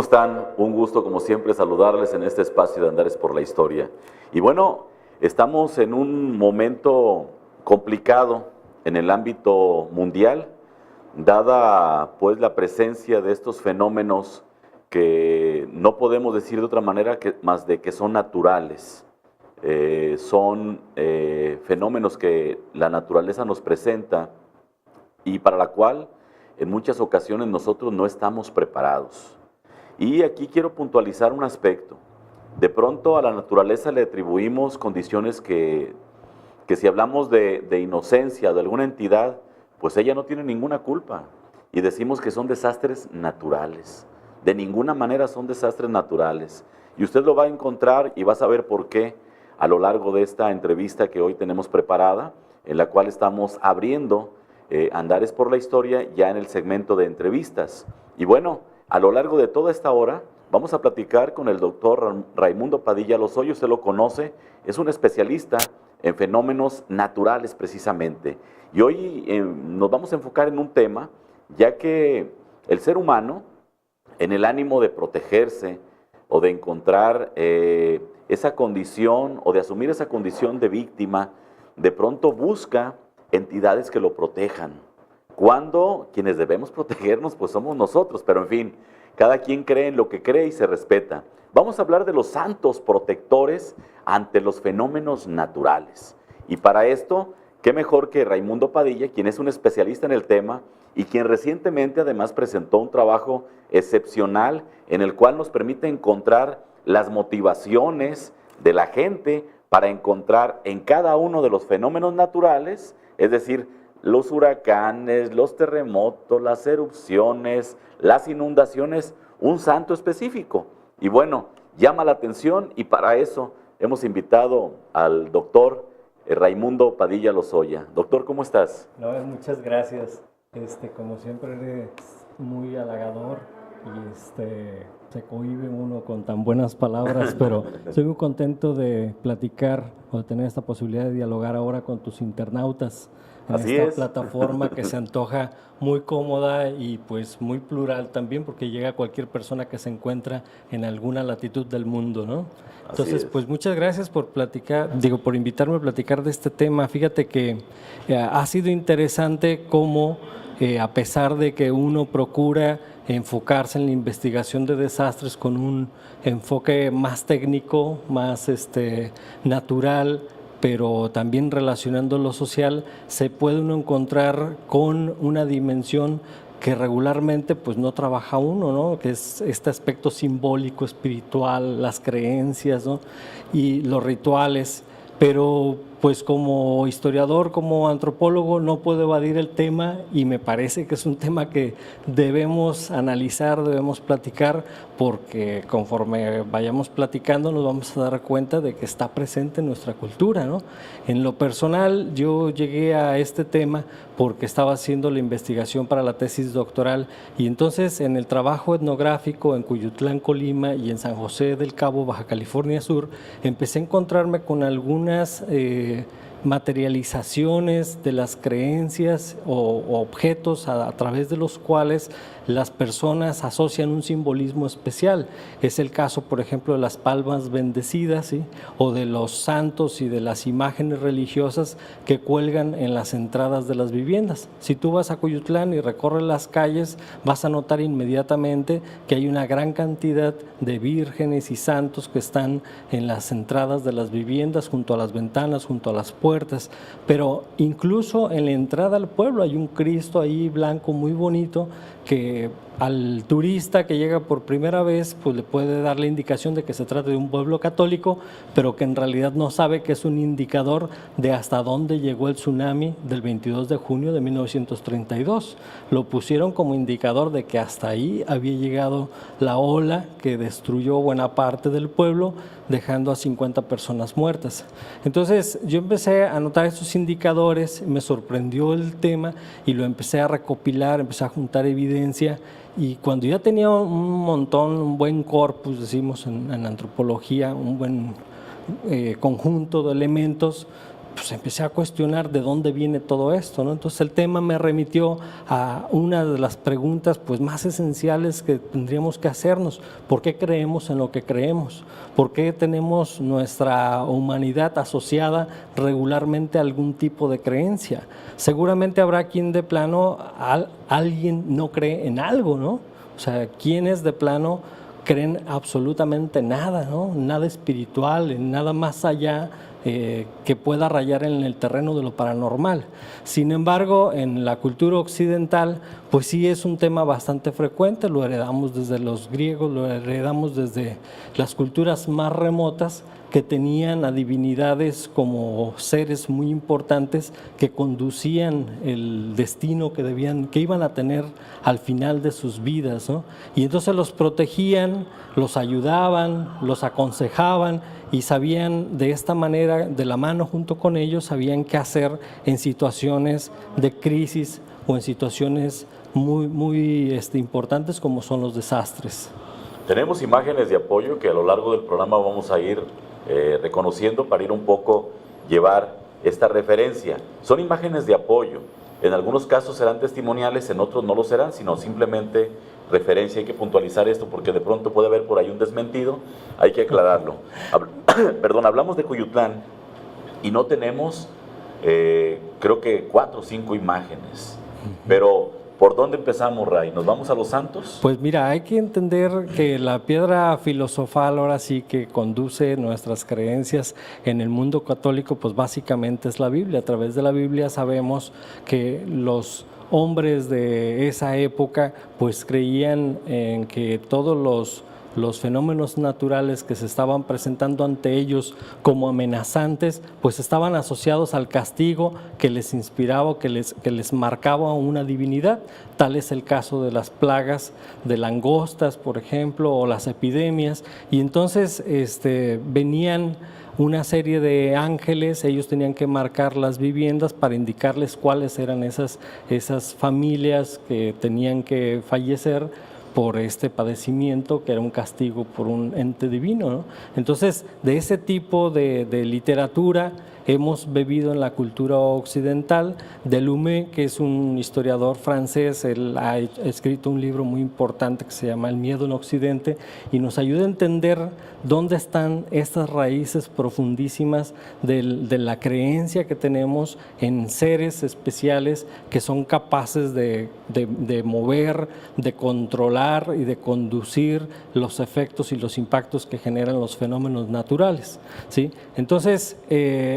están? Un gusto, como siempre, saludarles en este espacio de Andares por la Historia. Y bueno, estamos en un momento complicado en el ámbito mundial, dada pues la presencia de estos fenómenos que no podemos decir de otra manera más de que son naturales. Son fenómenos que la naturaleza nos presenta y para la cual en muchas ocasiones nosotros no estamos preparados. Y aquí quiero puntualizar un aspecto. De pronto a la naturaleza le atribuimos condiciones que si hablamos de inocencia de alguna entidad, pues ella no tiene ninguna culpa. Y decimos que son desastres naturales. De ninguna manera son desastres naturales. Y usted lo va a encontrar y va a saber por qué a lo largo de esta entrevista que hoy tenemos preparada, en la cual estamos abriendo Andares por la Historia ya en el segmento de entrevistas. Y bueno, a lo largo de toda esta hora vamos a platicar con el doctor Raimundo Padilla Lozoya. Usted lo conoce, es un especialista en fenómenos naturales precisamente. Y hoy nos vamos a enfocar en un tema, ya que el ser humano, en el ánimo de protegerse o de encontrar esa condición o de asumir esa condición de víctima, de pronto busca entidades que lo protejan. Cuando quienes debemos protegernos, pues somos nosotros, pero en fin, cada quien cree en lo que cree y se respeta. Vamos a hablar de los santos protectores ante los fenómenos naturales. Y para esto, qué mejor que Raimundo Padilla, quien es un especialista en el tema y quien recientemente además presentó un trabajo excepcional en el cual nos permite encontrar las motivaciones de la gente para encontrar en cada uno de los fenómenos naturales, es decir, los huracanes, los terremotos, las erupciones, las inundaciones, un santo específico. Y bueno, llama la atención y para eso hemos invitado al doctor Raimundo Padilla Lozoya. Doctor, ¿cómo estás? No, muchas gracias. Como siempre eres muy halagador y se cohíbe uno con tan buenas palabras, pero estoy muy contento de platicar o de tener esta posibilidad de dialogar ahora con tus internautas en esta plataforma que se antoja muy cómoda y pues muy plural también, porque llega a cualquier persona que se encuentra en alguna latitud del mundo, ¿no? Entonces, pues muchas gracias por por invitarme a platicar de este tema. Fíjate que ha sido interesante cómo a pesar de que uno procura enfocarse en la investigación de desastres con un enfoque más técnico, más natural, pero también relacionando lo social, se puede uno encontrar con una dimensión que regularmente pues no trabaja uno, ¿no? Que es este aspecto simbólico, espiritual, las creencias, ¿no? Y los rituales, pero pues como historiador, como antropólogo, no puedo evadir el tema y me parece que es un tema que debemos analizar, debemos platicar, porque conforme vayamos platicando nos vamos a dar cuenta de que está presente en nuestra cultura, ¿no? En lo personal, yo llegué a este tema porque estaba haciendo la investigación para la tesis doctoral y entonces en el trabajo etnográfico en Cuyutlán, Colima y en San José del Cabo, Baja California Sur, empecé a encontrarme con algunas materializaciones de las creencias o objetos a través de los cuales las personas asocian un simbolismo especial. Es el caso, por ejemplo, de las palmas bendecidas, ¿sí? O de los santos y de las imágenes religiosas que cuelgan en las entradas de las viviendas. Si tú vas a Cuyutlán y recorres las calles, vas a notar inmediatamente que hay una gran cantidad de vírgenes y santos que están en las entradas de las viviendas, junto a las ventanas, junto a las puertas, pero incluso en la entrada al pueblo hay un Cristo ahí blanco muy bonito que al turista que llega por primera vez pues le puede dar la indicación de que se trata de un pueblo católico, pero que en realidad no sabe que es un indicador de hasta dónde llegó el tsunami del 22 de junio de 1932. Lo pusieron como indicador de que hasta ahí había llegado la ola que destruyó buena parte del pueblo, dejando a 50 personas muertas. Entonces yo empecé a notar estos indicadores, me sorprendió el tema y lo empecé a recopilar, empecé a juntar evidencia. Y cuando ya tenía un montón, un buen corpus, decimos en antropología, un buen conjunto de elementos, pues empecé a cuestionar de dónde viene todo esto, ¿no? Entonces el tema me remitió a una de las preguntas pues más esenciales que tendríamos que hacernos: ¿por qué creemos en lo que creemos? ¿Por qué tenemos nuestra humanidad asociada regularmente a algún tipo de creencia? Seguramente habrá quien de plano, alguien no cree en algo, ¿no? O sea, quienes de plano creen absolutamente nada, ¿no? Nada espiritual, en nada más allá que pueda rayar en el terreno de lo paranormal. Sin embargo, en la cultura occidental, pues sí es un tema bastante frecuente, lo heredamos desde los griegos, lo heredamos desde las culturas más remotas, que tenían a divinidades como seres muy importantes que conducían el destino que iban a tener al final de sus vidas, ¿no? Y entonces los protegían, los ayudaban, los aconsejaban, y sabían de esta manera, de la mano junto con ellos, sabían qué hacer en situaciones de crisis o en situaciones muy importantes como son los desastres. Tenemos imágenes de apoyo que a lo largo del programa vamos a ir reconociendo para ir un poco llevar esta referencia. Son imágenes de apoyo. En algunos casos serán testimoniales, en otros no lo serán, sino simplemente referencia. Hay que puntualizar esto porque de pronto puede haber por ahí un desmentido, hay que aclararlo. Perdón, hablamos de Cuyutlán y no tenemos, creo que 4 o 5 imágenes, pero ¿por dónde empezamos, Ray? ¿Nos vamos a los santos? Pues mira, hay que entender que la piedra filosofal ahora sí que conduce nuestras creencias en el mundo católico, pues básicamente es la Biblia. A través de la Biblia sabemos que los hombres de esa época pues creían en que todos los fenómenos naturales que se estaban presentando ante ellos como amenazantes, pues estaban asociados al castigo que les inspiraba, que les marcaba una divinidad. Tal es el caso de las plagas de langostas, por ejemplo, o las epidemias. Y entonces venían una serie de ángeles, ellos tenían que marcar las viviendas para indicarles cuáles eran esas familias que tenían que fallecer por este padecimiento, que era un castigo por un ente divino, ¿no? Entonces, de ese tipo de literatura hemos bebido en la cultura occidental. Delume, que es un historiador francés, él ha escrito un libro muy importante que se llama El miedo en Occidente, y nos ayuda a entender dónde están estas raíces profundísimas de la creencia que tenemos en seres especiales que son capaces de mover, de controlar y de conducir los efectos y los impactos que generan los fenómenos naturales, ¿sí? Entonces,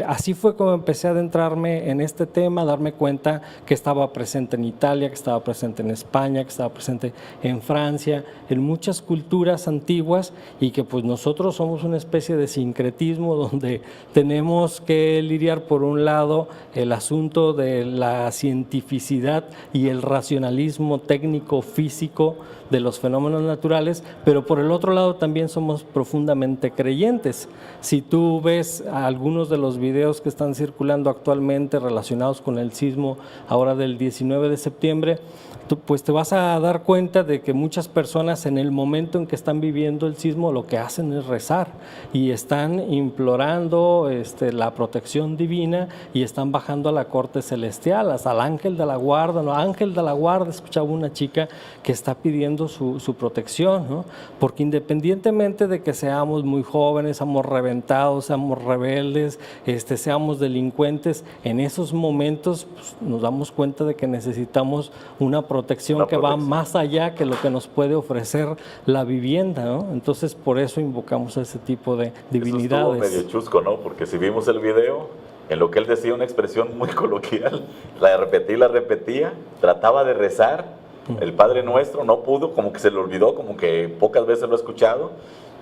así fue como empecé a adentrarme en este tema, a darme cuenta que estaba presente en Italia, que estaba presente en España, que estaba presente en Francia, en muchas culturas antiguas, y que pues nosotros somos una especie de sincretismo donde tenemos que lidiar por un lado el asunto de la cientificidad y el racionalismo técnico físico de los fenómenos naturales, pero por el otro lado también somos profundamente creyentes. Si tú ves algunos de los videos que están circulando actualmente relacionados con el sismo ahora del 19 de septiembre, pues te vas a dar cuenta de que muchas personas en el momento en que están viviendo el sismo lo que hacen es rezar y están implorando la protección divina y están bajando a la corte celestial, hasta al ángel de la guarda. No, ángel de la guarda, escuchaba una chica que está pidiendo su protección, ¿no? Porque independientemente de que seamos muy jóvenes, seamos reventados, seamos rebeldes, seamos delincuentes, en esos momentos pues, nos damos cuenta de que necesitamos una protección que va más allá que lo que nos puede ofrecer la vivienda, ¿no? Entonces por eso invocamos a ese tipo de divinidades. Eso estuvo medio chusco, ¿no? Porque si vimos el video, en lo que él decía una expresión muy coloquial, la repetía, trataba de rezar, el Padre Nuestro, no pudo, como que se le olvidó, como que pocas veces lo ha escuchado,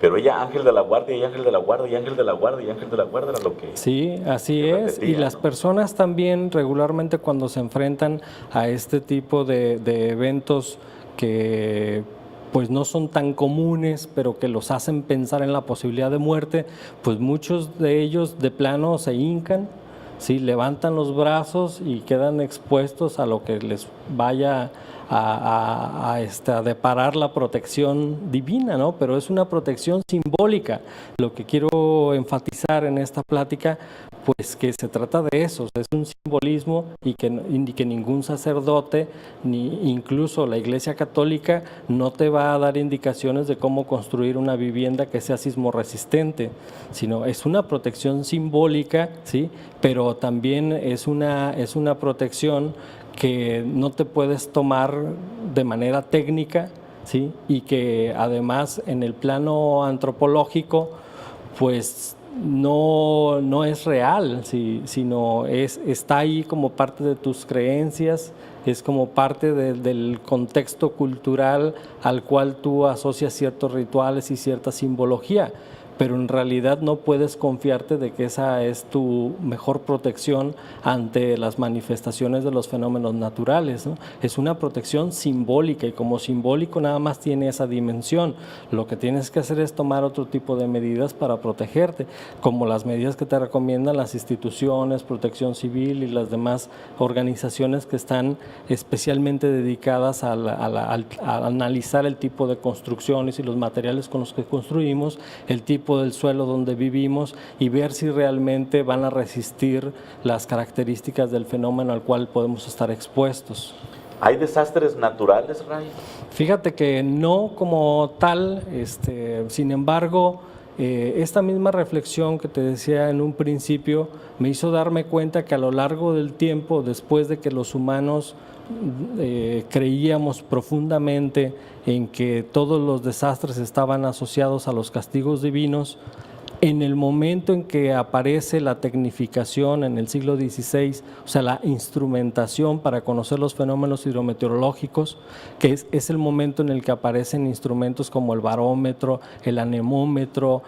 pero ella, ángel de la guardia, y ángel de la guardia, y ángel de la guardia, y ángel de la guardia, era lo que... Sí, así es, repetía, y las personas también regularmente cuando se enfrentan a este tipo de eventos que pues no son tan comunes, pero que los hacen pensar en la posibilidad de muerte, pues muchos de ellos de plano se hincan, ¿sí? Levantan los brazos y quedan expuestos a lo que les vaya a deparar la protección divina, ¿no? Pero es una protección simbólica. Lo que quiero enfatizar en esta plática, pues que se trata de eso, es un simbolismo y que ningún sacerdote, ni incluso la Iglesia Católica, no te va a dar indicaciones de cómo construir una vivienda que sea sismo resistente, sino es una protección simbólica, ¿sí? Pero también es una protección que no te puedes tomar de manera técnica, ¿sí? Y que además en el plano antropológico, pues no es real, ¿sí? Sino está ahí como parte de tus creencias, es como parte del contexto cultural al cual tú asocias ciertos rituales y cierta simbología, pero en realidad no puedes confiarte de que esa es tu mejor protección ante las manifestaciones de los fenómenos naturales, ¿no? Es una protección simbólica y como simbólico nada más tiene esa dimensión. Lo que tienes que hacer es tomar otro tipo de medidas para protegerte, como las medidas que te recomiendan las instituciones, Protección Civil y las demás organizaciones que están especialmente dedicadas a analizar el tipo de construcciones y los materiales con los que construimos, el tipo del suelo donde vivimos y ver si realmente van a resistir las características del fenómeno al cual podemos estar expuestos. ¿Hay desastres naturales, Ray? Fíjate que no como tal, sin embargo, esta misma reflexión que te decía en un principio me hizo darme cuenta que a lo largo del tiempo, después de que los humanos creíamos profundamente en que todos los desastres estaban asociados a los castigos divinos, en el momento en que aparece la tecnificación en el siglo XVI, o sea, la instrumentación para conocer los fenómenos hidrometeorológicos, que es el momento en el que aparecen instrumentos como el barómetro, el anemómetro,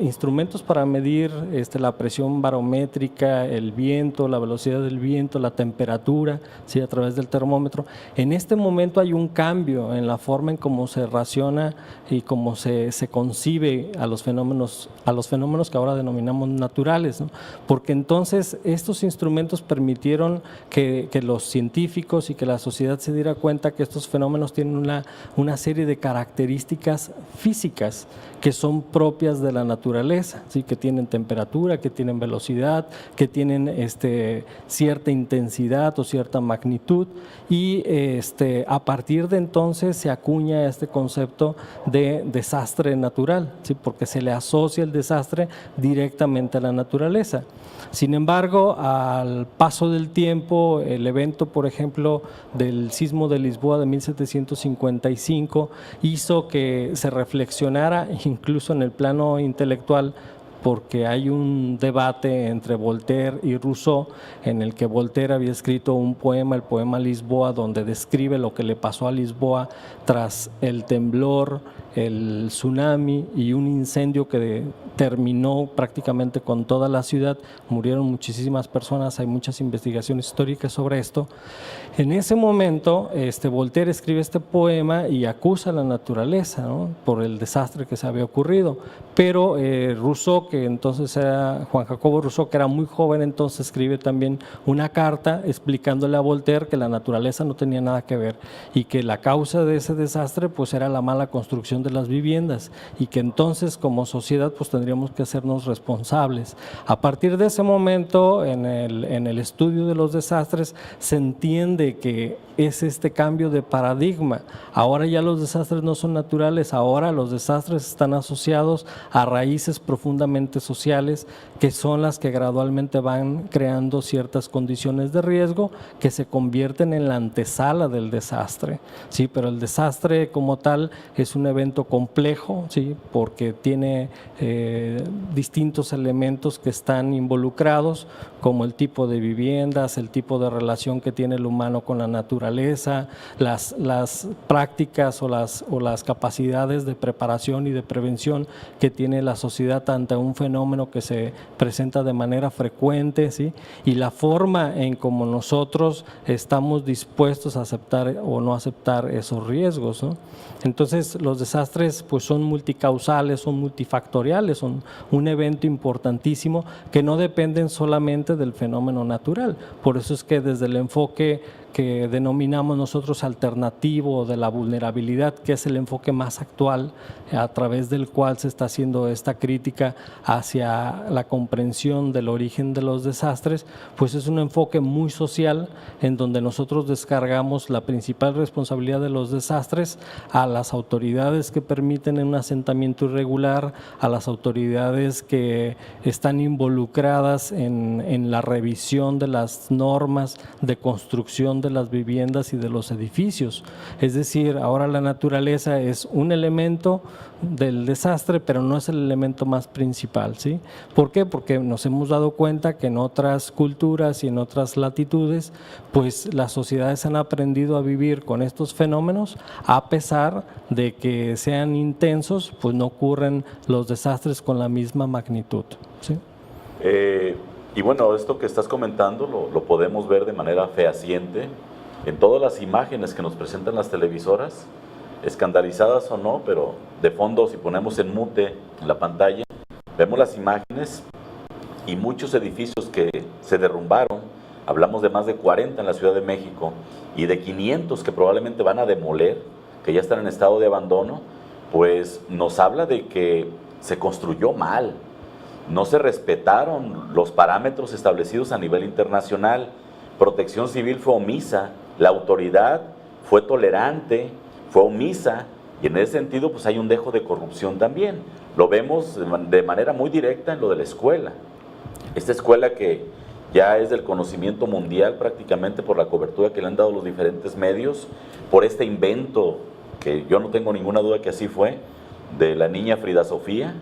instrumentos para medir la presión barométrica, el viento, la velocidad del viento, la temperatura, ¿sí? A través del termómetro. En este momento hay un cambio en la forma en cómo se raciona y cómo se concibe a los fenómenos que ahora denominamos naturales, ¿no? Porque entonces estos instrumentos permitieron que los científicos y que la sociedad se diera cuenta que estos fenómenos tienen una serie de características físicas que son propias de la naturaleza, ¿sí? Que tienen temperatura, que tienen velocidad, que tienen cierta intensidad o cierta magnitud y a partir de entonces se acuña este concepto de desastre natural, ¿sí? Porque se le asocia el desastre directamente a la naturaleza. Sin embargo, al paso del tiempo, el evento, por ejemplo, del sismo de Lisboa de 1755 hizo que se reflexionara incluso en el plano intelectual, porque hay un debate entre Voltaire y Rousseau en el que Voltaire había escrito un poema, el poema Lisboa, donde describe lo que le pasó a Lisboa tras el temblor, el tsunami y un incendio que terminó prácticamente con toda la ciudad. Murieron muchísimas personas, hay muchas investigaciones históricas sobre esto. En ese momento, Voltaire escribe este poema y acusa a la naturaleza, ¿no? Por el desastre que se había ocurrido, pero Rousseau, que entonces era Juan Jacobo Rousseau, que era muy joven, entonces escribe también una carta explicándole a Voltaire que la naturaleza no tenía nada que ver y que la causa de ese desastre pues era la mala construcción de las viviendas y que entonces como sociedad pues tendríamos que hacernos responsables. A partir de ese momento en el estudio de los desastres se entiende que es este cambio de paradigma. Ahora ya los desastres no son naturales, ahora los desastres están asociados a raíces profundamente sociales que son las que gradualmente van creando ciertas condiciones de riesgo que se convierten en la antesala del desastre, ¿sí? Pero el desastre como tal es un evento complejo, ¿sí? Porque tiene distintos elementos que están involucrados, como el tipo de viviendas, el tipo de relación que tiene el humano con la naturaleza, las prácticas o las capacidades de preparación y de prevención que tiene la sociedad ante un fenómeno que se presenta de manera frecuente, ¿sí? Y la forma en cómo nosotros estamos dispuestos a aceptar o no aceptar esos riesgos, ¿no? Entonces los desastres pues son multicausales, son multifactoriales, son un evento importantísimo que no dependen solamente del fenómeno natural. Por eso es que desde el enfoque que denominamos nosotros alternativo de la vulnerabilidad, que es el enfoque más actual a través del cual se está haciendo esta crítica hacia la comprensión del origen de los desastres, pues es un enfoque muy social en donde nosotros descargamos la principal responsabilidad de los desastres a las autoridades que permiten un asentamiento irregular, a las autoridades que están involucradas en la revisión de las normas de construcción de las viviendas y de los edificios. Es decir, ahora la naturaleza es un elemento del desastre, pero no es el elemento más principal, ¿sí? ¿Por qué? Porque nos hemos dado cuenta que en otras culturas y en otras latitudes, pues las sociedades han aprendido a vivir con estos fenómenos, a pesar de que sean intensos, pues no ocurren los desastres con la misma magnitud, ¿sí? Y bueno, esto que estás comentando lo podemos ver de manera fehaciente en todas las imágenes que nos presentan las televisoras, escandalizadas o no, pero de fondo, si ponemos en mute en la pantalla, vemos las imágenes y muchos edificios que se derrumbaron. Hablamos de más de 40 en la Ciudad de México y de 500 que probablemente van a demoler, que ya están en estado de abandono, pues nos habla de que se construyó mal. No se respetaron los parámetros establecidos a nivel internacional. Protección Civil fue omisa, la autoridad fue tolerante, fue omisa, y en ese sentido pues hay un dejo de corrupción también. Lo vemos de manera muy directa en lo de la escuela. Esta escuela que ya es del conocimiento mundial prácticamente por la cobertura que le han dado los diferentes medios, por este invento, que yo no tengo ninguna duda que así fue, de la niña Frida Sofía.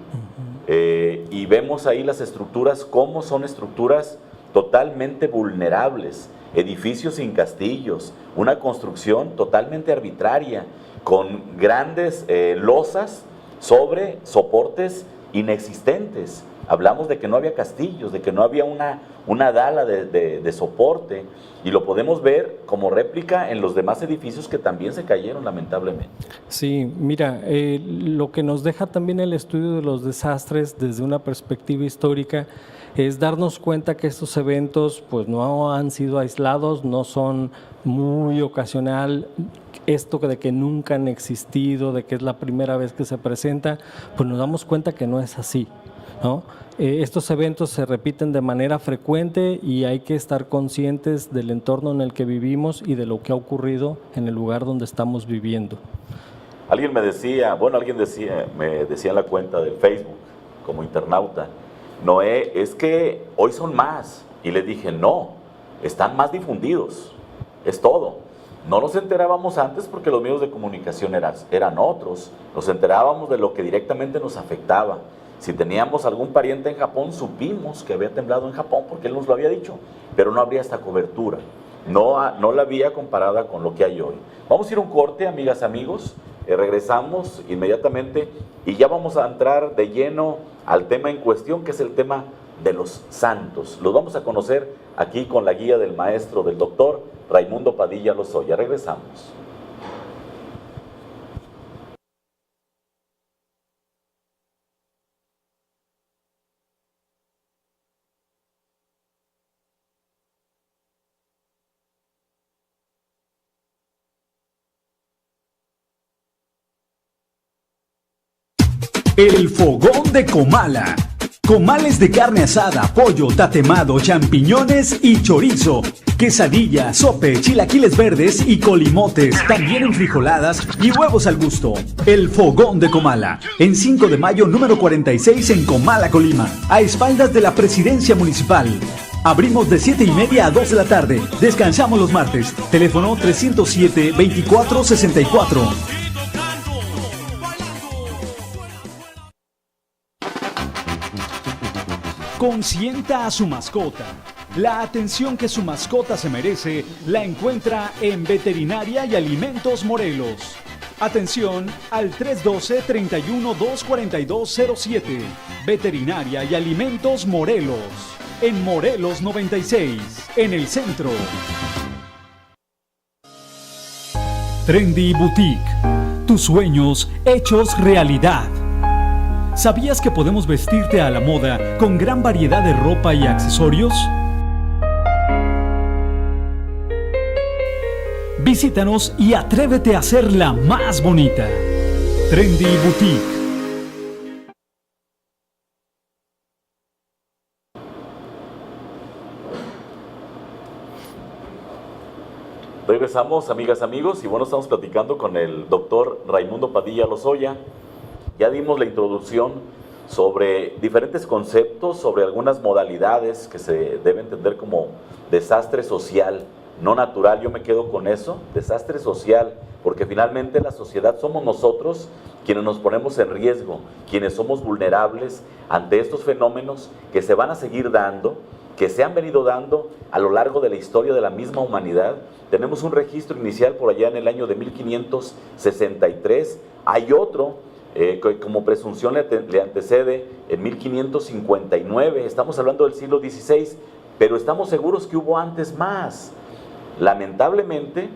Y vemos ahí las estructuras, cómo son estructuras totalmente vulnerables, edificios sin castillos, una construcción totalmente arbitraria, con grandes losas sobre soportes inexistentes. Hablamos de que no había castillos, de que no había una dala de soporte, y lo podemos ver como réplica en los demás edificios que también se cayeron lamentablemente. Sí, mira, lo que nos deja también el estudio de los desastres desde una perspectiva histórica es darnos cuenta que estos eventos pues no han sido aislados, no son muy ocasional. Esto de que nunca han existido, de que es la primera vez que se presenta, pues nos damos cuenta que no es así, ¿no? Estos eventos se repiten de manera frecuente y hay que estar conscientes del entorno en el que vivimos y de lo que ha ocurrido en el lugar donde estamos viviendo. Alguien me decía en la cuenta del Facebook, como internauta, Noé, es que hoy son más. Y le dije, no, están más difundidos, es todo. No nos enterábamos antes porque los medios de comunicación eran otros, nos enterábamos de lo que directamente nos afectaba. Si teníamos algún pariente en Japón, supimos que había temblado en Japón porque él nos lo había dicho, pero no habría esta cobertura, no la había comparada con lo que hay hoy. Vamos a ir a un corte, amigas, amigos, regresamos inmediatamente y ya vamos a entrar de lleno al tema en cuestión, que es el tema de los santos. Los vamos a conocer aquí con la guía del maestro, del doctor Raimundo Padilla Lozoya. Regresamos. El Fogón de Comala. Comales de carne asada, pollo, tatemado, champiñones y chorizo. Quesadilla, sope, chilaquiles verdes y colimotes. También enfrijoladas y huevos al gusto. El Fogón de Comala. En 5 de mayo, número 46 en Comala, Colima. A espaldas de la Presidencia Municipal. Abrimos de 7:30 a 2 de la tarde. Descansamos los martes. Teléfono 307-2464. Consienta a su mascota. La atención que su mascota se merece la encuentra en Veterinaria y Alimentos Morelos. Atención al 312-31-24207. Veterinaria y Alimentos Morelos. En Morelos 96, en el centro. Trendy Boutique. Tus sueños hechos realidad. ¿Sabías que podemos vestirte a la moda con gran variedad de ropa y accesorios? Visítanos y atrévete a hacerla más bonita. Trendy Boutique. Regresamos, amigas, amigos, y bueno, estamos platicando con el doctor Raimundo Padilla Lozoya. Ya dimos la introducción sobre diferentes conceptos, sobre algunas modalidades que se debe entender como desastre social, no natural. Yo me quedo con eso, desastre social, porque finalmente la sociedad somos nosotros quienes nos ponemos en riesgo, quienes somos vulnerables ante estos fenómenos que se van a seguir dando, que se han venido dando a lo largo de la historia de la misma humanidad. Tenemos un registro inicial por allá en el año de 1563, hay otro que como presunción le antecede en 1559, estamos hablando del siglo XVI, pero estamos seguros que hubo antes más. Lamentablemente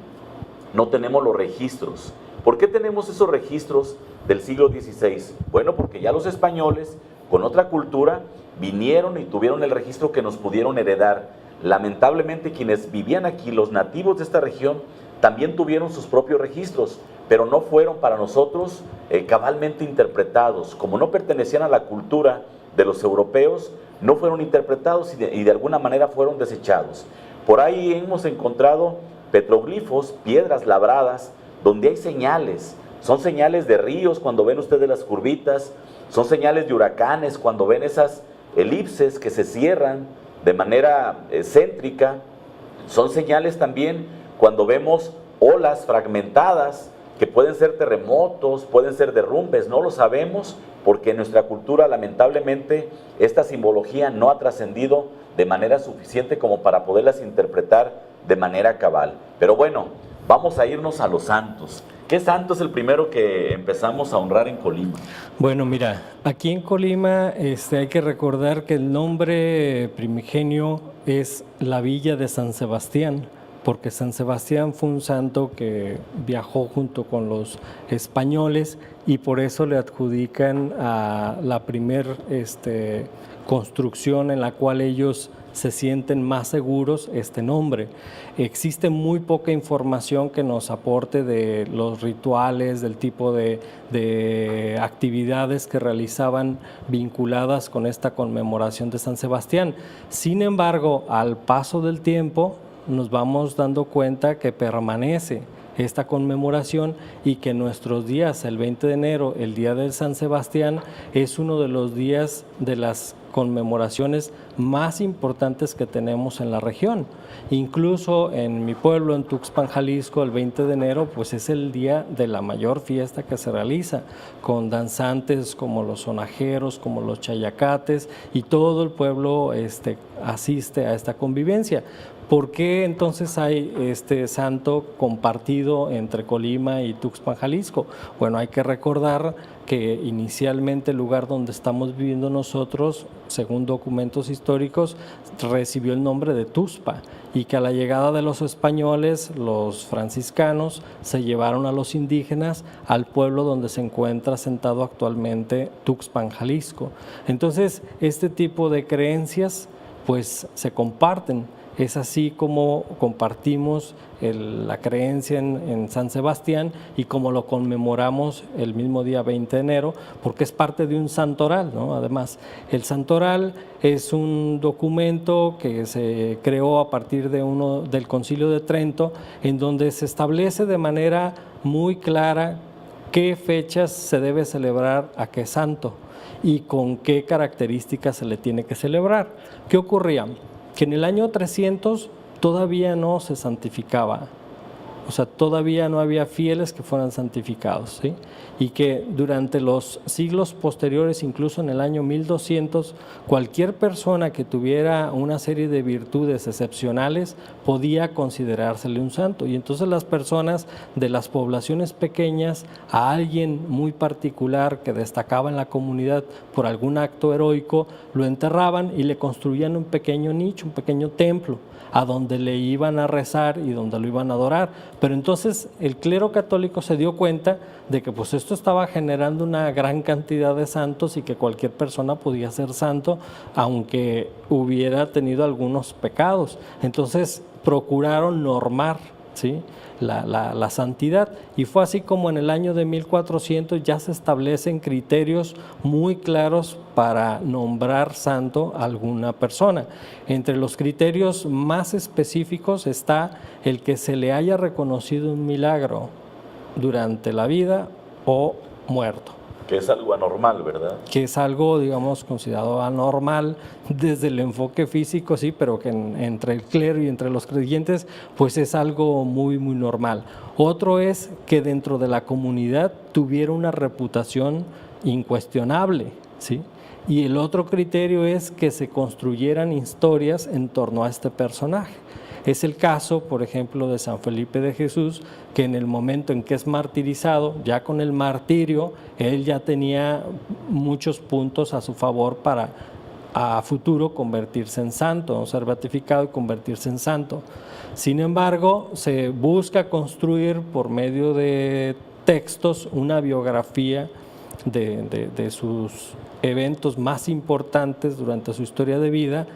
no tenemos los registros. ¿Por qué tenemos esos registros del siglo XVI? Bueno, porque ya los españoles, con otra cultura, vinieron y tuvieron el registro que nos pudieron heredar. Lamentablemente quienes vivían aquí, los nativos de esta región, también tuvieron sus propios registros, pero no fueron para nosotros cabalmente interpretados. Como no pertenecían a la cultura de los europeos, no fueron interpretados y de alguna manera fueron desechados. Por ahí hemos encontrado petroglifos, piedras labradas, donde hay señales. Son señales de ríos cuando ven ustedes las curvitas, son señales de huracanes cuando ven esas elipses que se cierran de manera céntrica, son señales también cuando vemos olas fragmentadas que pueden ser terremotos, pueden ser derrumbes, no lo sabemos porque en nuestra cultura lamentablemente esta simbología no ha trascendido de manera suficiente como para poderlas interpretar de manera cabal. Pero bueno, vamos a irnos a los santos. ¿Qué santo es el primero que empezamos a honrar en Colima? Bueno, mira, aquí en Colima hay que recordar que el nombre primigenio es la villa de San Sebastián, porque San Sebastián fue un santo que viajó junto con los españoles y por eso le adjudican a la primer construcción en la cual ellos se sienten más seguros este nombre. Existe muy poca información que nos aporte de los rituales, del tipo de actividades que realizaban vinculadas con esta conmemoración de San Sebastián. Sin embargo, al paso del tiempo nos vamos dando cuenta que permanece esta conmemoración y que nuestros días, el 20 de enero, el día de San Sebastián, es uno de los días de las conmemoraciones más importantes que tenemos en la región. Incluso en mi pueblo, en Tuxpan, Jalisco, el 20 de enero, pues es el día de la mayor fiesta que se realiza, con danzantes como los sonajeros, como los chayacates, y todo el pueblo asiste a esta convivencia. ¿Por qué entonces hay este santo compartido entre Colima y Tuxpan, Jalisco? Bueno, hay que recordar que inicialmente el lugar donde estamos viviendo nosotros, según documentos históricos, recibió el nombre de Tuxpa y que a la llegada de los españoles, los franciscanos, se llevaron a los indígenas al pueblo donde se encuentra asentado actualmente Tuxpan, Jalisco. Entonces, este tipo de creencias pues se comparten. Es así como compartimos la creencia en San Sebastián y como lo conmemoramos el mismo día 20 de enero, porque es parte de un santoral, ¿no? Además, el santoral es un documento que se creó a partir del Concilio de Trento, en donde se establece de manera muy clara qué fechas se debe celebrar a qué santo y con qué características se le tiene que celebrar. ¿Qué ocurría? Que en el año 300 todavía no se santificaba, o sea, todavía no había fieles que fueran santificados, ¿sí? Y que durante los siglos posteriores, incluso en el año 1200, cualquier persona que tuviera una serie de virtudes excepcionales podía considerársele un santo. Y entonces las personas de las poblaciones pequeñas, a alguien muy particular que destacaba en la comunidad por algún acto heroico, lo enterraban y le construían un pequeño nicho, un pequeño templo, a donde le iban a rezar y donde lo iban a adorar. Pero entonces el clero católico se dio cuenta de que pues esto estaba generando una gran cantidad de santos y que cualquier persona podía ser santo aunque hubiera tenido algunos pecados. Entonces procuraron normar, ¿sí? La santidad. Y fue así como en el año de 1400 ya se establecen criterios muy claros para nombrar santo a alguna persona. Entre los criterios más específicos está el que se le haya reconocido un milagro durante la vida o muerto. Que es algo anormal, ¿verdad? Que es algo, digamos, considerado anormal desde el enfoque físico, sí, pero que entre el clero y entre los creyentes, pues es algo muy, muy normal. Otro es que dentro de la comunidad tuviera una reputación incuestionable, ¿sí? Y el otro criterio es que se construyeran historias en torno a este personaje. Es el caso, por ejemplo, de San Felipe de Jesús, que en el momento en que es martirizado, ya con el martirio, él ya tenía muchos puntos a su favor para a futuro convertirse en santo, ser beatificado y convertirse en santo. Sin embargo, se busca construir por medio de textos una biografía de sus eventos más importantes durante su historia de vida,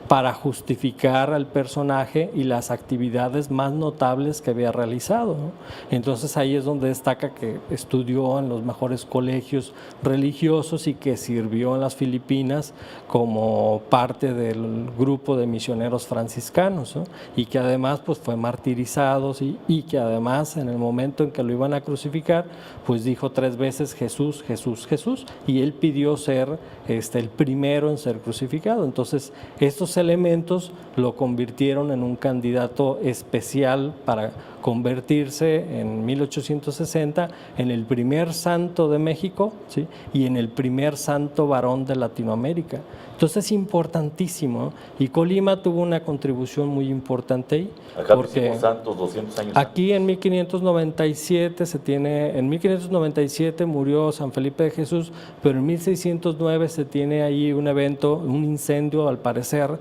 para justificar al personaje y las actividades más notables que había realizado, ¿no? Entonces ahí es donde destaca que estudió en los mejores colegios religiosos y que sirvió en las Filipinas como parte del grupo de misioneros franciscanos, ¿no? Y que además pues fue martirizado, ¿sí? Y que además en el momento en que lo iban a crucificar pues dijo 3 veces Jesús, Jesús, Jesús, y él pidió ser el primero en ser crucificado. Entonces estos elementos lo convirtieron en un candidato especial para convertirse en 1860 en el primer santo de México, ¿sí? Y en el primer santo varón de Latinoamérica. Entonces es importantísimo, y Colima tuvo una contribución muy importante ahí. Acá porque santos 200 años aquí en 1597 en 1597 murió San Felipe de Jesús, pero en 1609 se tiene ahí un evento, un incendio al parecer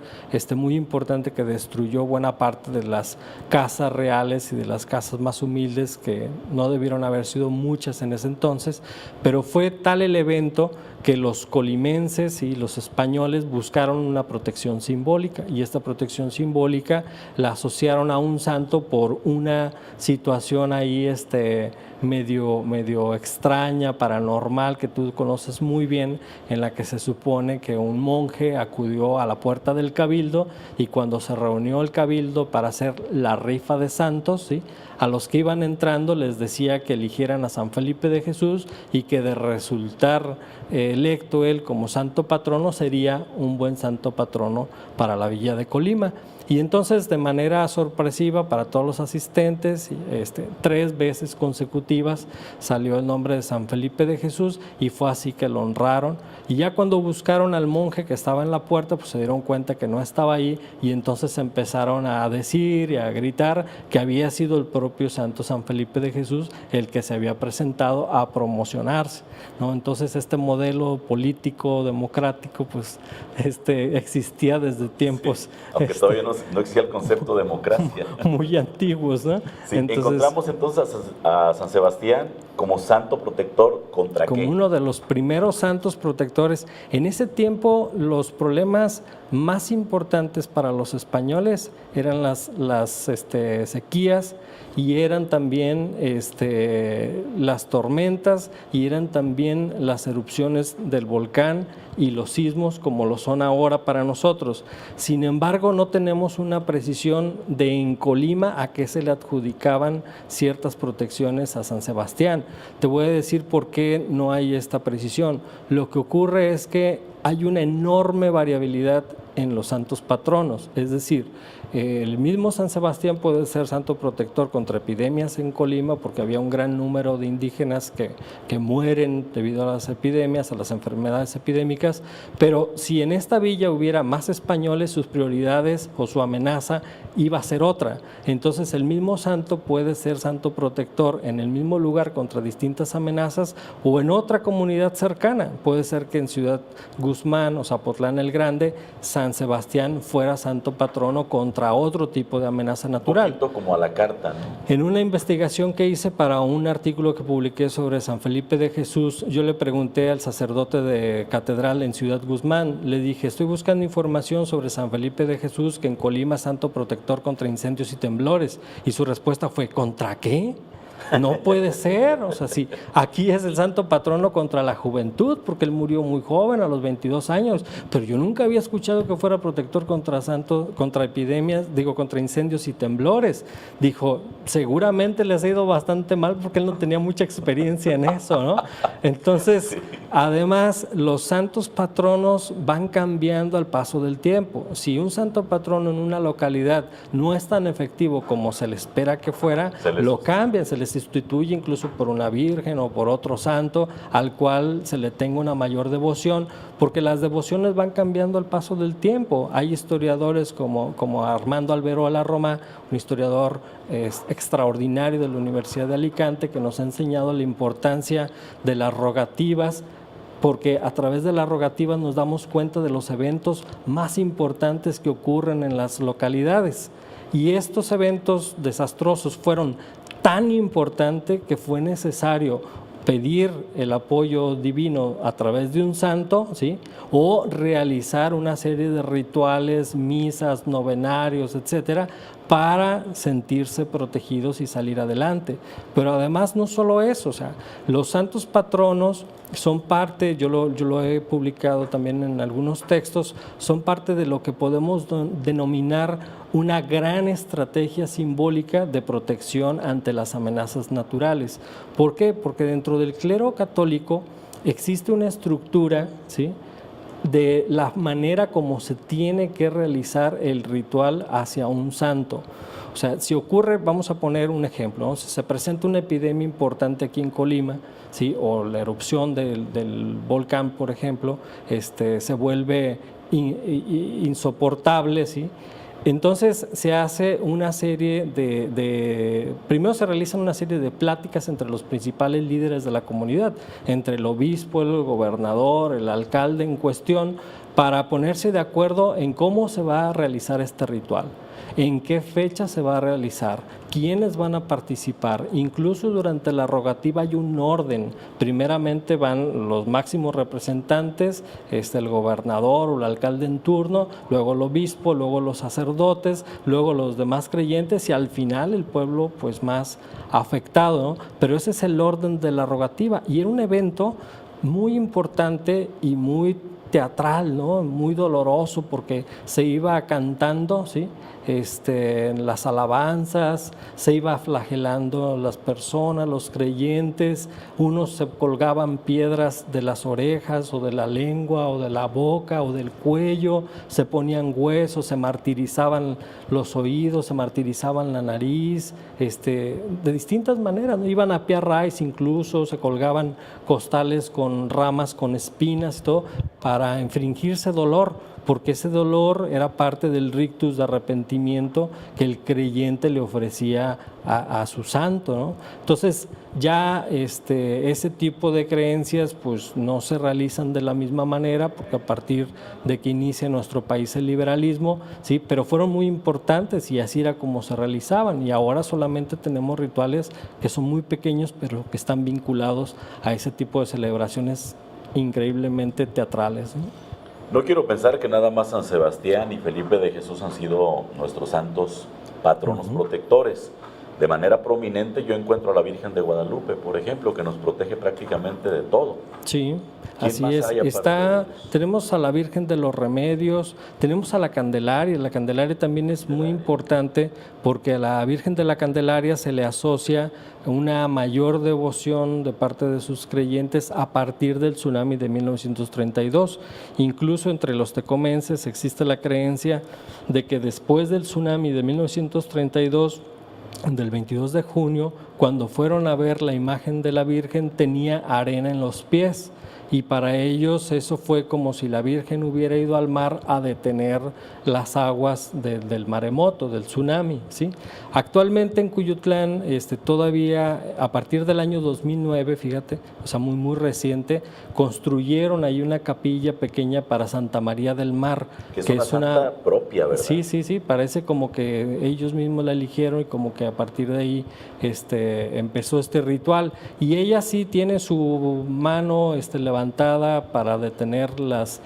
muy importante que destruyó buena parte de las casas reales y de las casas más humildes, que no debieron haber sido muchas en ese entonces, pero fue tal el evento que los colimenses y los españoles buscaron una protección simbólica, y esta protección simbólica la asociaron a un santo por una situación ahí medio extraña, paranormal, que tú conoces muy bien, en la que se supone que un monje acudió a la puerta del cabildo, y cuando se reunió el cabildo para hacer la rifa de santos, ¿sí?, a los que iban entrando les decía que eligieran a San Felipe de Jesús, y que de resultar electo él como santo patrono sería un buen santo patrono para la villa de Colima. Y entonces, de manera sorpresiva para todos los asistentes, 3 veces consecutivas salió el nombre de San Felipe de Jesús, y fue así que lo honraron. Y ya cuando buscaron al monje que estaba en la puerta, pues se dieron cuenta que no estaba ahí, y entonces empezaron a decir y a gritar que había sido el propio santo San Felipe de Jesús el que se había presentado a promocionarse, ¿no? Entonces este modelo político, democrático, pues existía desde tiempos... Sí, aunque todavía no existía el concepto de democracia. Muy antiguos, ¿no? Sí, encontramos entonces a San Sebastián como santo protector ¿contra qué? Como uno de los primeros santos protectores. En ese tiempo los problemas más importantes para los españoles eran las sequías, y eran también las tormentas, y eran también las erupciones del volcán y los sismos, como lo son ahora para nosotros. Sin embargo, no tenemos una precisión de en Colima a qué se le adjudicaban ciertas protecciones a San Sebastián. Te voy a decir por qué no hay esta precisión. Lo que ocurre es que hay una enorme variabilidad en los santos patronos, es decir, el mismo San Sebastián puede ser santo protector contra epidemias en Colima, porque había un gran número de indígenas que mueren debido a las epidemias, a las enfermedades epidémicas, pero si en esta villa hubiera más españoles, sus prioridades o su amenaza iba a ser otra. Entonces el mismo santo puede ser santo protector en el mismo lugar contra distintas amenazas, o en otra comunidad cercana. Puede ser que en Ciudad Guzmán o Zapotlán el Grande, San Sebastián fuera santo patrono contra contra otro tipo de amenaza natural. Un poquito como a la carta, ¿no? En una investigación que hice para un artículo que publiqué sobre San Felipe de Jesús, yo le pregunté al sacerdote de catedral en Ciudad Guzmán, le dije, estoy buscando información sobre San Felipe de Jesús, que en Colima es santo protector contra incendios y temblores. Y su respuesta fue, ¿contra qué? No puede ser, o sea, sí, aquí es el santo patrono contra la juventud, porque él murió muy joven, a los 22 años, pero yo nunca había escuchado que fuera protector contra epidemias, contra incendios y temblores. Dijo, seguramente les ha ido bastante mal porque él no tenía mucha experiencia en eso, ¿no? Entonces, además, los santos patronos van cambiando al paso del tiempo. Si un santo patrono en una localidad no es tan efectivo como se le espera que fuera, lo cambian, se les sustituye incluso por una virgen o por otro santo al cual se le tenga una mayor devoción, porque las devociones van cambiando al paso del tiempo. Hay historiadores como Armando Alberola Romá, un historiador extraordinario de la Universidad de Alicante, que nos ha enseñado la importancia de las rogativas, porque a través de las rogativas nos damos cuenta de los eventos más importantes que ocurren en las localidades. Y estos eventos desastrosos fueron tan importante que fue necesario pedir el apoyo divino a través de un santo, ¿sí? O realizar una serie de rituales, misas, novenarios, etcétera, para sentirse protegidos y salir adelante. Pero además no solo eso, o sea, los santos patronos son parte, yo lo he publicado también en algunos textos, son parte de lo que podemos denominar una gran estrategia simbólica de protección ante las amenazas naturales. ¿Por qué? Porque dentro del clero católico existe una estructura, ¿sí?, de la manera como se tiene que realizar el ritual hacia un santo. O sea, si ocurre, vamos a poner un ejemplo, ¿no? Si se presenta una epidemia importante aquí en Colima, ¿sí?, o la erupción del volcán, por ejemplo, se vuelve insoportable, ¿sí? Entonces se hace una serie primero se realizan una serie de pláticas entre los principales líderes de la comunidad, entre el obispo, el gobernador, el alcalde en cuestión, para ponerse de acuerdo en cómo se va a realizar este ritual, en qué fecha se va a realizar, quiénes van a participar. Incluso durante la rogativa hay un orden. Primeramente van los máximos representantes, el gobernador o el alcalde en turno, luego el obispo, luego los sacerdotes, luego los demás creyentes y al final el pueblo pues más afectado, ¿no? Pero ese es el orden de la rogativa y era un evento muy importante y muy teatral, ¿no? Muy doloroso porque se iba cantando, ¿sí?, las alabanzas, se iba flagelando las personas, los creyentes, unos se colgaban piedras de las orejas o de la lengua o de la boca o del cuello, se ponían huesos, se martirizaban los oídos, se martirizaban la nariz, de distintas maneras, ¿no? Iban a pie a rais incluso, se colgaban costales con ramas, con espinas y todo, para infringirse dolor, porque ese dolor era parte del rictus de arrepentimiento que el creyente le ofrecía a su santo, ¿no? Entonces ya ese tipo de creencias pues no se realizan de la misma manera, porque a partir de que inicia en nuestro país el liberalismo, sí, pero fueron muy importantes y así era como se realizaban, y ahora solamente tenemos rituales que son muy pequeños pero que están vinculados a ese tipo de celebraciones increíblemente teatrales, ¿no? No quiero pensar que nada más San Sebastián y Felipe de Jesús han sido nuestros santos patronos protectores. De manera prominente yo encuentro a la Virgen de Guadalupe, por ejemplo, que nos protege prácticamente de todo. Sí, así es. Tenemos a la Virgen de los Remedios, tenemos a la Candelaria. La Candelaria también es muy importante porque a la Virgen de la Candelaria se le asocia una mayor devoción de parte de sus creyentes a partir del tsunami de 1932. Incluso entre los tecomenses existe la creencia de que después del tsunami de 1932, del 22 de junio, cuando fueron a ver la imagen de la Virgen, tenía arena en los pies. y para ellos eso fue como si la Virgen hubiera ido al mar a detener las aguas del maremoto, del tsunami, ¿sí? Actualmente en Cuyutlán, todavía a partir del año 2009, fíjate, o sea, muy reciente, construyeron ahí una capilla pequeña para Santa María del Mar. Que es una santa propia, ¿verdad? Sí, parece como que ellos mismos la eligieron y como que a partir de ahí empezó este ritual. Y ella sí tiene su mano levantada para detener las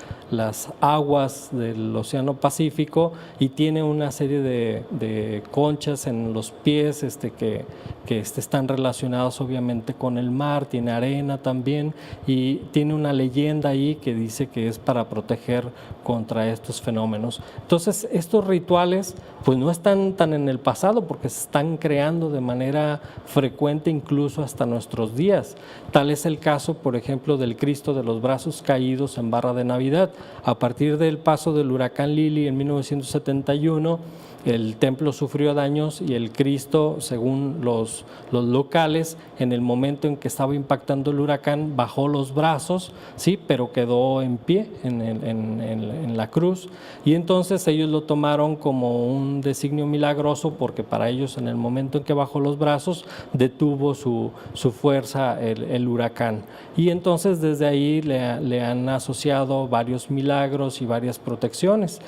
aguas del Océano Pacífico y tiene una serie de conchas en los pies que están relacionados obviamente con el mar, tiene arena también y tiene una leyenda ahí que dice que es para proteger contra estos fenómenos. Entonces estos rituales pues no están tan en el pasado porque se están creando de manera frecuente incluso hasta nuestros días. Tal es el caso, por ejemplo, del Cristo de los Brazos Caídos en Barra de Navidad. A partir del paso del huracán Lili en 1971, el templo sufrió daños y el Cristo, según los locales, en el momento en que estaba impactando el huracán, bajó los brazos, sí, pero quedó en pie en la cruz. Y entonces ellos lo tomaron como un designio milagroso porque para ellos en el momento en que bajó los brazos detuvo su fuerza el huracán. Y entonces desde ahí le han asociado varios milagros y varias protecciones.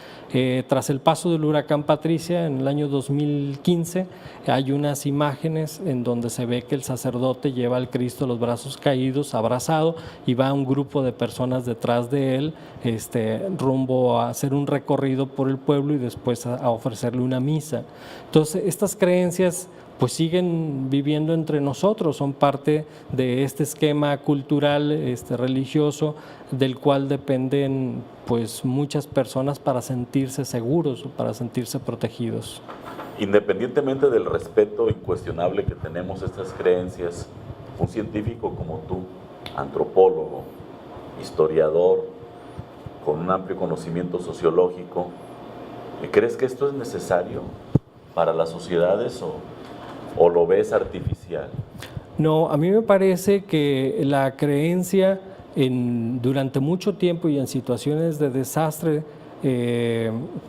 Tras el paso del huracán Patricia en el año 2015 hay unas imágenes en donde se ve que el sacerdote lleva al Cristo los brazos caídos, abrazado, y va un grupo de personas detrás de él rumbo a hacer un recorrido por el pueblo y después a ofrecerle una misa. Entonces estas creencias pues siguen viviendo entre nosotros, son parte de este esquema cultural, religioso, del cual dependen pues muchas personas para sentirse seguros, para sentirse protegidos. Independientemente del respeto incuestionable que tenemos a estas creencias, un científico como tú, antropólogo, historiador, con un amplio conocimiento sociológico, ¿crees que esto es necesario para las sociedades o lo ves artificial? No, a mí me parece que la creencia durante mucho tiempo y en situaciones de desastre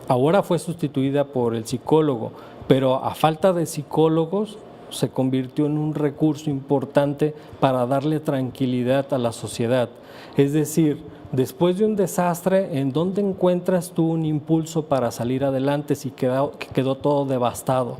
ahora fue sustituida por el psicólogo, pero a falta de psicólogos se convirtió en un recurso importante para darle tranquilidad a la sociedad. Es decir, después de un desastre, ¿en dónde encuentras tú un impulso para salir adelante si quedó todo devastado?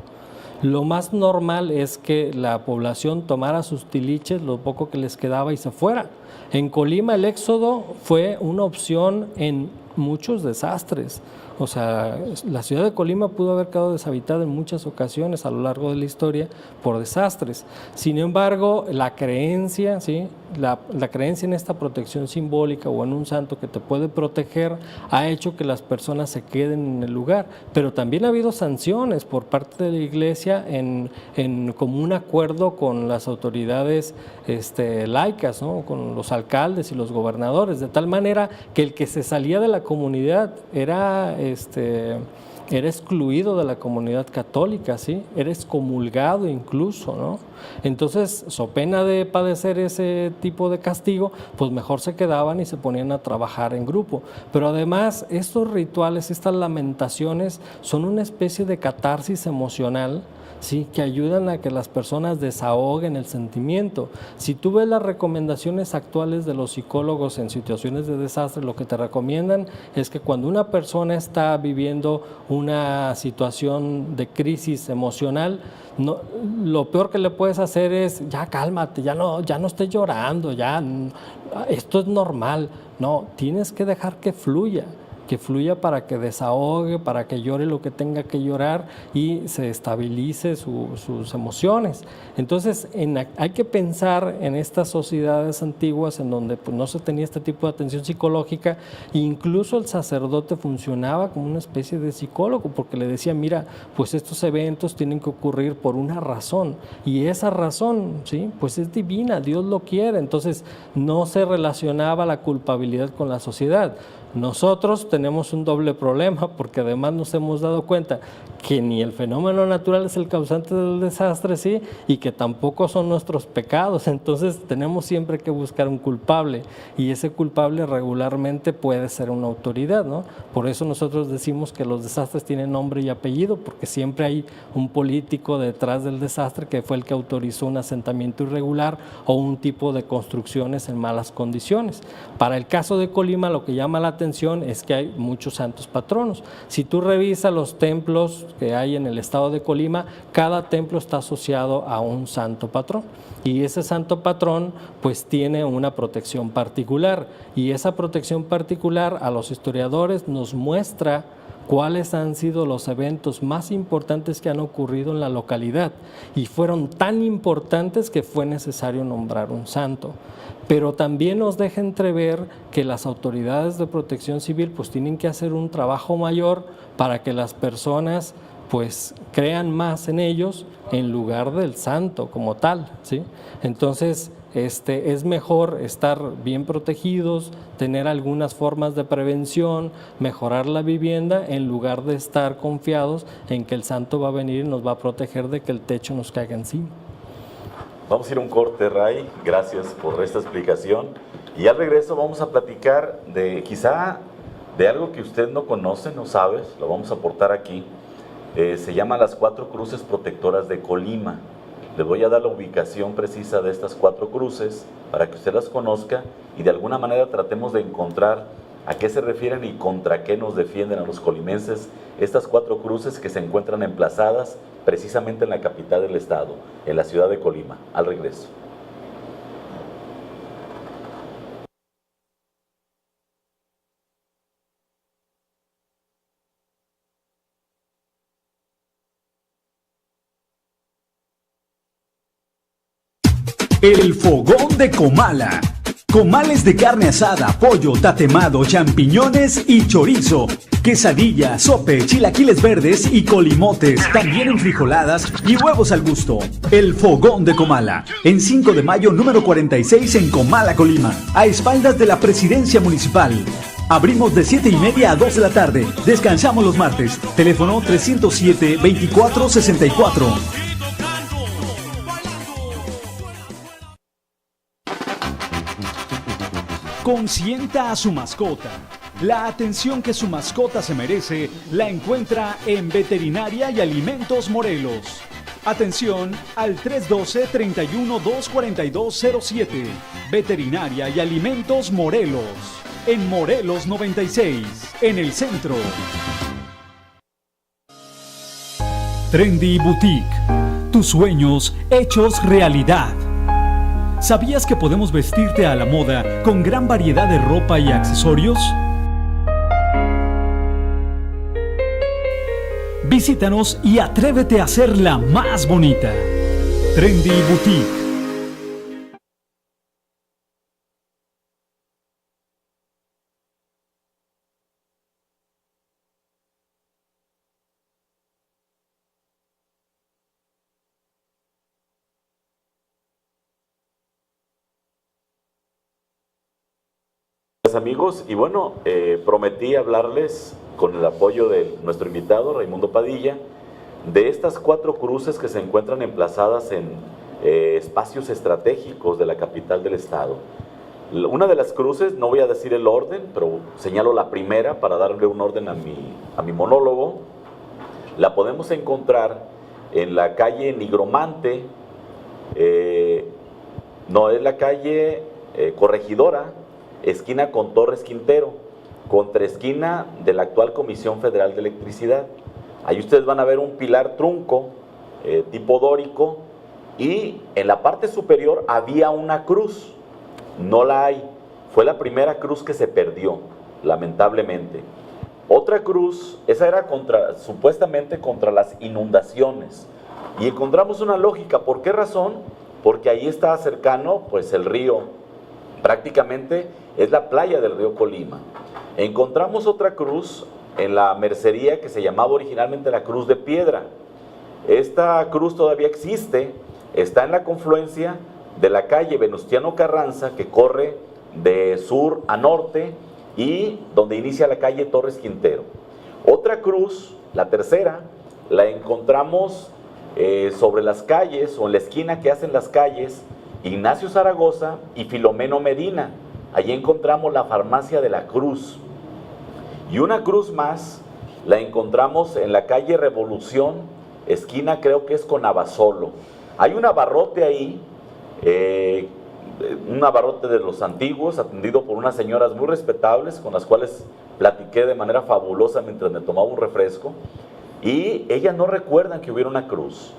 Lo más normal es que la población tomara sus tiliches, lo poco que les quedaba, y se fuera. En Colima el éxodo fue una opción en muchos desastres. O sea, la ciudad de Colima pudo haber quedado deshabitada en muchas ocasiones a lo largo de la historia por desastres. Sin embargo, la creencia, ¿sí? la creencia en esta protección simbólica o en un santo que te puede proteger ha hecho que las personas se queden en el lugar. Pero también ha habido sanciones por parte de la Iglesia en común acuerdo con las autoridades laicas, ¿no? Con los alcaldes y los gobernadores, de tal manera que el que se salía de la comunidad era excluido de la comunidad católica, ¿sí? Era excomulgado incluso, ¿no? Entonces, so pena de padecer ese tipo de castigo, pues mejor se quedaban y se ponían a trabajar en grupo. Pero además, estos rituales, estas lamentaciones, son una especie de catarsis emocional, sí, que ayudan a que las personas desahoguen el sentimiento. Si tú ves las recomendaciones actuales de los psicólogos en situaciones de desastre, lo que te recomiendan es que cuando una persona está viviendo una situación de crisis emocional, lo peor que le puedes hacer es, ya cálmate, ya no estés llorando, esto es normal. No, tienes que dejar que fluya para que desahogue, para que llore lo que tenga que llorar y se estabilice sus emociones. Entonces, hay que pensar en estas sociedades antiguas en donde pues, no se tenía este tipo de atención psicológica, e incluso el sacerdote funcionaba como una especie de psicólogo, porque le decía, mira, pues estos eventos tienen que ocurrir por una razón, y esa razón, ¿sí? Pues es divina, Dios lo quiere. Entonces, no se relacionaba la culpabilidad con la sociedad. Nosotros tenemos un doble problema porque además nos hemos dado cuenta que ni el fenómeno natural es el causante del desastre, ¿sí? Y que tampoco son nuestros pecados. Entonces tenemos siempre que buscar un culpable y ese culpable regularmente puede ser una autoridad, ¿no? Por eso nosotros decimos que los desastres tienen nombre y apellido, porque siempre hay un político detrás del desastre que fue el que autorizó un asentamiento irregular o un tipo de construcciones en malas condiciones. Para el caso de Colima, lo que llama la atención es que hay muchos santos patronos. Si tú revisas los templos que hay en el estado de Colima, cada templo está asociado a un santo patrón y ese santo patrón pues tiene una protección particular y esa protección particular a los historiadores nos muestra cuáles han sido los eventos más importantes que han ocurrido en la localidad y fueron tan importantes que fue necesario nombrar un santo. Pero también nos deja entrever que las autoridades de protección civil pues tienen que hacer un trabajo mayor para que las personas pues crean más en ellos en lugar del santo como tal, ¿sí? Entonces es mejor estar bien protegidos, tener algunas formas de prevención, mejorar la vivienda en lugar de estar confiados en que el santo va a venir y nos va a proteger de que el techo nos caiga encima. Vamos a ir a un corte, Ray, gracias por esta explicación. Y al regreso vamos a platicar de quizá de algo que usted no conoce, no sabe, lo vamos a aportar aquí. Se llama las 4 cruces protectoras de Colima. Le voy a dar la ubicación precisa de estas 4 cruces para que usted las conozca y de alguna manera tratemos de encontrar a qué se refieren y contra qué nos defienden a los colimenses estas 4 cruces que se encuentran emplazadas precisamente en la capital del estado, en la ciudad de Colima. Al regreso. El fogón de Comala. Comales de carne asada, pollo, tatemado, champiñones y chorizo. Quesadilla, sope, chilaquiles verdes y colimotes, también enfrijoladas y huevos al gusto. El fogón de Comala, en 5 de mayo número 46 en Comala, Colima, a espaldas de la presidencia municipal. Abrimos de 7:30 a 2 de la tarde. Descansamos los martes. Teléfono 307-2464. Consienta a su mascota. La atención que su mascota se merece la encuentra en Veterinaria y Alimentos Morelos. Atención al 312-31-24207. Veterinaria y Alimentos Morelos. En Morelos 96, en el centro. Trendy Boutique. Tus sueños hechos realidad. ¿Sabías que podemos vestirte a la moda con gran variedad de ropa y accesorios? Visítanos y atrévete a hacerla más bonita. Trendy Boutique. Amigos, y bueno, prometí hablarles con el apoyo de nuestro invitado Raimundo Padilla de estas 4 cruces que se encuentran emplazadas en espacios estratégicos de la capital del estado. Una de las cruces, no voy a decir el orden, pero señalo la primera para darle un orden a mi monólogo. La podemos encontrar en la calle Nigromante, no, es la calle Corregidora, esquina con Torres Quintero, contraesquina de la actual Comisión Federal de Electricidad. Ahí ustedes van a ver un pilar trunco tipo dórico y en la parte superior había una cruz. No la hay. Fue la primera cruz que se perdió, lamentablemente. Otra cruz, esa era supuestamente contra las inundaciones. Y encontramos una lógica. ¿Por qué razón? Porque ahí está cercano pues el río. Prácticamente es la playa del río Colima. Encontramos otra cruz en la mercería que se llamaba originalmente la Cruz de Piedra. Esta cruz todavía existe, está en la confluencia de la calle Venustiano Carranza, que corre de sur a norte, y donde inicia la calle Torres Quintero. Otra cruz, la tercera, la encontramos sobre las calles o en la esquina que hacen las calles Ignacio Zaragoza y Filomeno Medina. Allí encontramos la farmacia de la Cruz. Y una cruz más la encontramos en la calle Revolución, esquina creo que es con Abasolo. Hay un abarrote ahí, un abarrote de los antiguos, atendido por unas señoras muy respetables, con las cuales platiqué de manera fabulosa mientras me tomaba un refresco, y ellas no recuerdan que hubiera una cruz,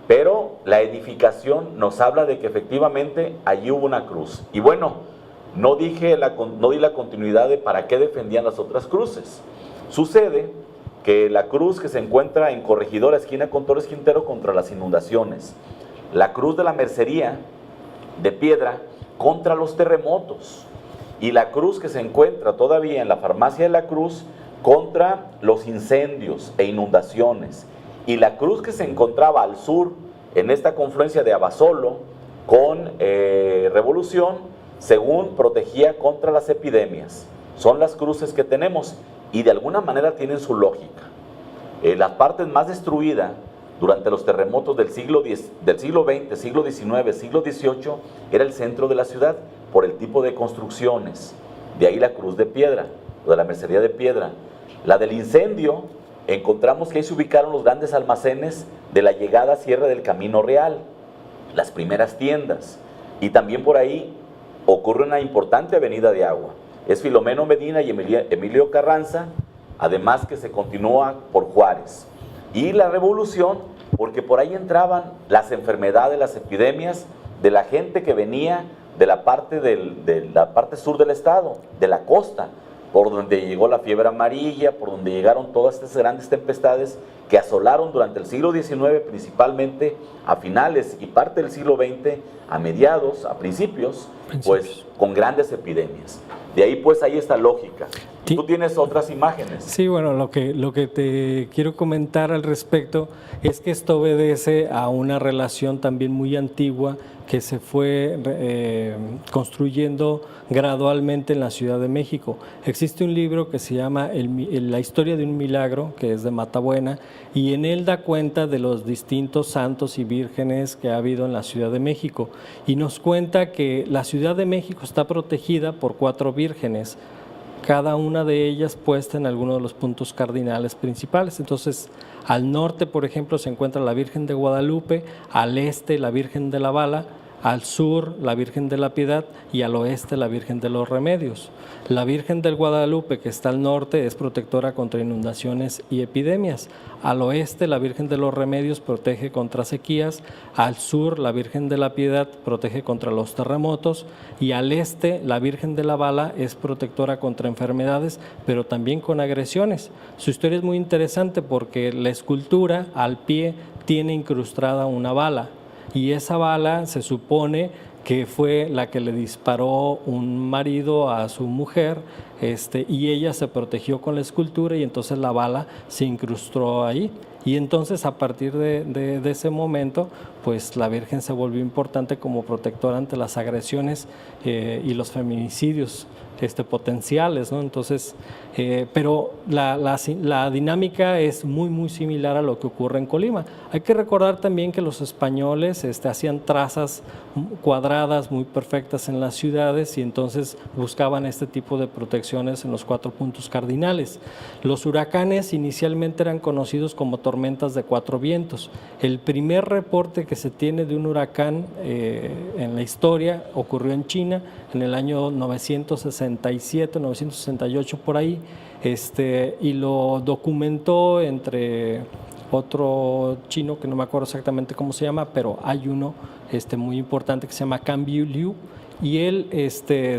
pero la edificación nos habla de que efectivamente allí hubo una cruz. Y bueno, no di la continuidad de para qué defendían las otras cruces. Sucede que la cruz que se encuentra en Corregidora, esquina con Torres Quintero, contra las inundaciones, la cruz de la Mercería de piedra contra los terremotos, y la cruz que se encuentra todavía en la farmacia de la Cruz contra los incendios e inundaciones, y la cruz que se encontraba al sur en esta confluencia de Abasolo con Revolución, según protegía contra las epidemias. Son las cruces que tenemos y de alguna manera tienen su lógica. La parte más destruida durante los terremotos del siglo XX, siglo XIX, siglo XVIII, era el centro de la ciudad por el tipo de construcciones. De ahí la cruz de piedra, o de la mercería de piedra. La del incendio, encontramos que ahí se ubicaron los grandes almacenes de la llegada a Sierra del Camino Real, las primeras tiendas, y también por ahí ocurre una importante avenida de agua. Es Filomeno Medina y Emilio Carranza, además que se continúa por Juárez. Y la Revolución, porque por ahí entraban las enfermedades, las epidemias de la gente que venía de la parte sur del estado, de la costa, por donde llegó la fiebre amarilla, por donde llegaron todas estas grandes tempestades que asolaron durante el siglo XIX, principalmente a finales y parte del siglo XX, a mediados, a principios, pues con grandes epidemias. De ahí pues hay esta lógica. Sí. Tú tienes otras imágenes. Sí, bueno, lo que te quiero comentar al respecto es que esto obedece a una relación también muy antigua que se fue construyendo gradualmente en la Ciudad de México. Existe un libro que se llama La historia de un milagro, que es de Matabuena, y en él da cuenta de los distintos santos y vírgenes que ha habido en la Ciudad de México, y nos cuenta que la Ciudad de México está protegida por 4 vírgenes, cada una de ellas puesta en alguno de los puntos cardinales principales. Entonces, al norte, por ejemplo, se encuentra la Virgen de Guadalupe, al este la Virgen de la Bala, al sur la Virgen de la Piedad y al oeste la Virgen de los Remedios. La Virgen del Guadalupe, que está al norte, es protectora contra inundaciones y epidemias. Al oeste la Virgen de los Remedios protege contra sequías, al sur la Virgen de la Piedad protege contra los terremotos y al este la Virgen de la Bala es protectora contra enfermedades, pero también con agresiones. Su historia es muy interesante porque la escultura al pie tiene incrustada una bala, y esa bala se supone que fue la que le disparó un marido a su mujer, y ella se protegió con la escultura y entonces la bala se incrustó ahí. Y entonces a partir de ese momento, pues la Virgen se volvió importante como protectora ante las agresiones y los feminicidios potenciales, ¿no? Entonces, pero la dinámica es muy similar a lo que ocurre en Colima. Hay que recordar también que los españoles hacían trazas cuadradas muy perfectas en las ciudades y entonces buscaban este tipo de protecciones en los 4 puntos cardinales. Los huracanes inicialmente eran conocidos como tormentas de 4 vientos. El primer reporte que se tiene de un huracán en la historia ocurrió en China en el año 967, 968 por ahí, y lo documentó entre otro chino que no me acuerdo exactamente cómo se llama, pero hay uno muy importante que se llama Can Liu, y él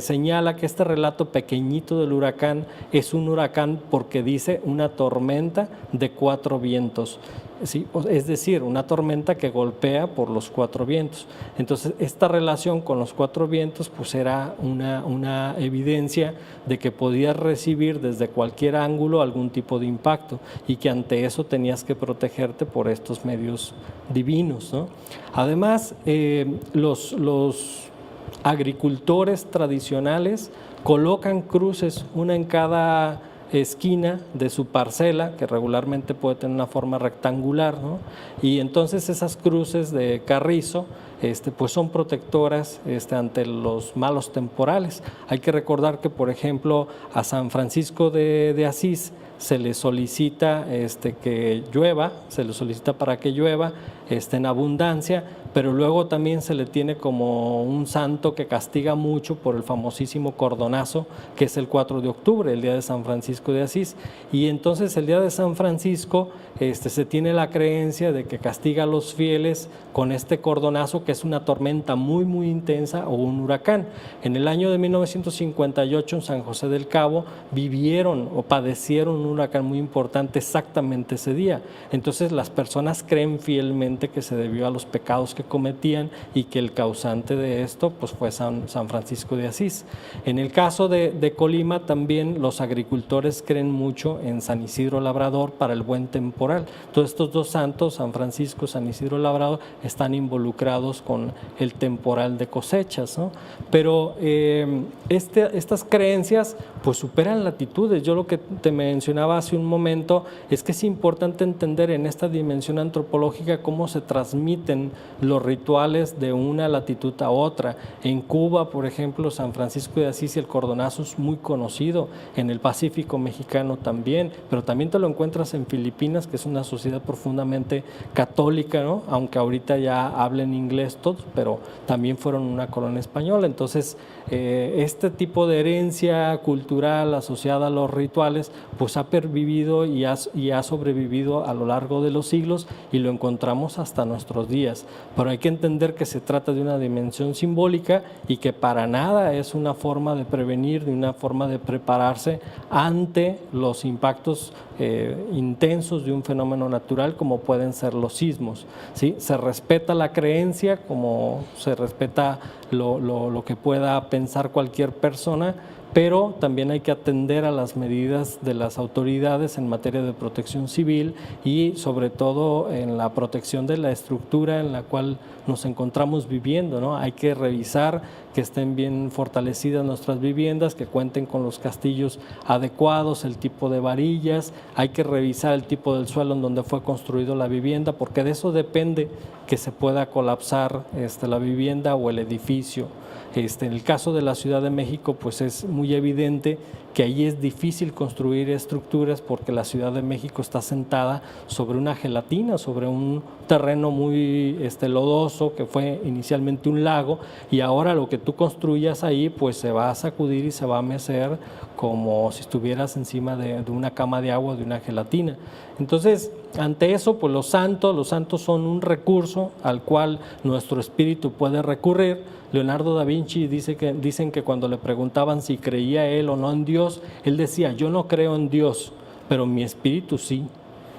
señala que este relato pequeñito del huracán es un huracán porque dice una tormenta de 4 vientos, ¿sí? Es decir, una tormenta que golpea por los 4 vientos. Entonces, esta relación con los 4 vientos pues era una evidencia de que podías recibir desde cualquier ángulo algún tipo de impacto y que ante eso tenías que protegerte por estos medios divinos, ¿no? Además, los agricultores tradicionales colocan cruces, una en cada esquina de su parcela, que regularmente puede tener una forma rectangular, ¿no? Y entonces esas cruces de carrizo pues son protectoras ante los malos temporales. Hay que recordar que, por ejemplo, a San Francisco de Asís se le solicita que llueva, se le solicita para que llueva en abundancia, pero luego también se le tiene como un santo que castiga mucho por el famosísimo cordonazo, que es el 4 de octubre, el día de San Francisco de Asís. Y entonces el día de San Francisco se tiene la creencia de que castiga a los fieles con este cordonazo, que es una tormenta muy, muy intensa o un huracán. En el año de 1958 en San José del Cabo vivieron o padecieron un huracán muy importante exactamente ese día. Entonces las personas creen fielmente que se debió a los pecados que cometían y que el causante de esto pues fue San Francisco de Asís. En el caso de Colima también los agricultores creen mucho en San Isidro Labrador para el buen temporal. Todos estos dos santos, San Francisco, San Isidro Labrador, están involucrados con el temporal de cosechas, ¿no? Pero estas creencias pues superan latitudes. Yo lo que te mencionaba hace un momento es que es importante entender en esta dimensión antropológica cómo se transmiten los rituales de una latitud a otra. En Cuba, por ejemplo, San Francisco de Asís y el cordonazo es muy conocido, en el Pacífico mexicano también, pero también te lo encuentras en Filipinas, que es una sociedad profundamente católica, ¿no? Aunque ahorita ya hablen inglés todos, pero también fueron una colonia española. Entonces, este tipo de herencia cultural asociada a los rituales, pues ha pervivido y ha sobrevivido a lo largo de los siglos y lo encontramos hasta nuestros días. Pero hay que entender que se trata de una dimensión simbólica y que para nada es una forma de prevenir, ni una forma de prepararse ante los impactos intensos de un fenómeno natural como pueden ser los sismos, ¿sí? Se respeta la creencia como se respeta lo que pueda pensar cualquier persona, pero también hay que atender a las medidas de las autoridades en materia de protección civil y sobre todo en la protección de la estructura en la cual nos encontramos viviendo, ¿no? Hay que revisar que estén bien fortalecidas nuestras viviendas, que cuenten con los castillos adecuados, el tipo de varillas, hay que revisar el tipo del suelo en donde fue construido la vivienda, porque de eso depende que se pueda colapsar la vivienda o el edificio. En el caso de la Ciudad de México, pues es muy evidente que ahí es difícil construir estructuras porque la Ciudad de México está sentada sobre una gelatina, sobre un terreno muy lodoso que fue inicialmente un lago, y ahora lo que tú construyas ahí pues se va a sacudir y se va a mecer como si estuvieras encima de una cama de agua, de una gelatina. Entonces, ante eso, pues los santos son un recurso al cual nuestro espíritu puede recurrir. Leonardo da Vinci dicen que cuando le preguntaban si creía él o no en Dios, él decía, yo no creo en Dios, pero mi espíritu sí.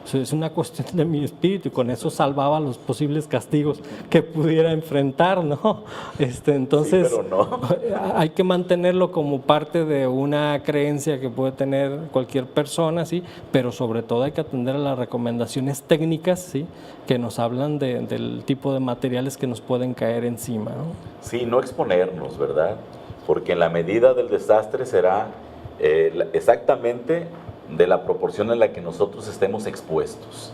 O sea, es una cuestión de mi espíritu, y con eso salvaba los posibles castigos que pudiera enfrentar, ¿no? Entonces, sí, pero no. Hay que mantenerlo como parte de una creencia que puede tener cualquier persona, ¿sí? Pero sobre todo hay que atender a las recomendaciones técnicas, ¿sí? Que nos hablan del tipo de materiales que nos pueden caer encima, ¿no? Sí, no exponernos, ¿verdad? Porque en la medida del desastre será exactamente de la proporción en la que nosotros estemos expuestos.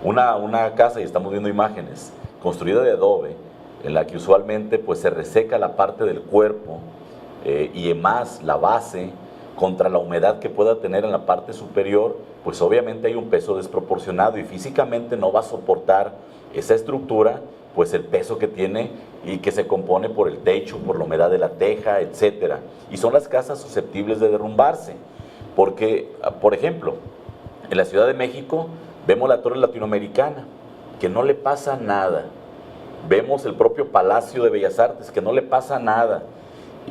Una casa, y estamos viendo imágenes, construida de adobe, en la que usualmente pues se reseca la parte del cuerpo y además la base contra la humedad que pueda tener en la parte superior, pues obviamente hay un peso desproporcionado y físicamente no va a soportar esa estructura pues el peso que tiene y que se compone por el techo, por la humedad de la teja, etcétera. Y son las casas susceptibles de derrumbarse. Porque, por ejemplo, en la Ciudad de México vemos la Torre Latinoamericana, que no le pasa nada. Vemos el propio Palacio de Bellas Artes, que no le pasa nada.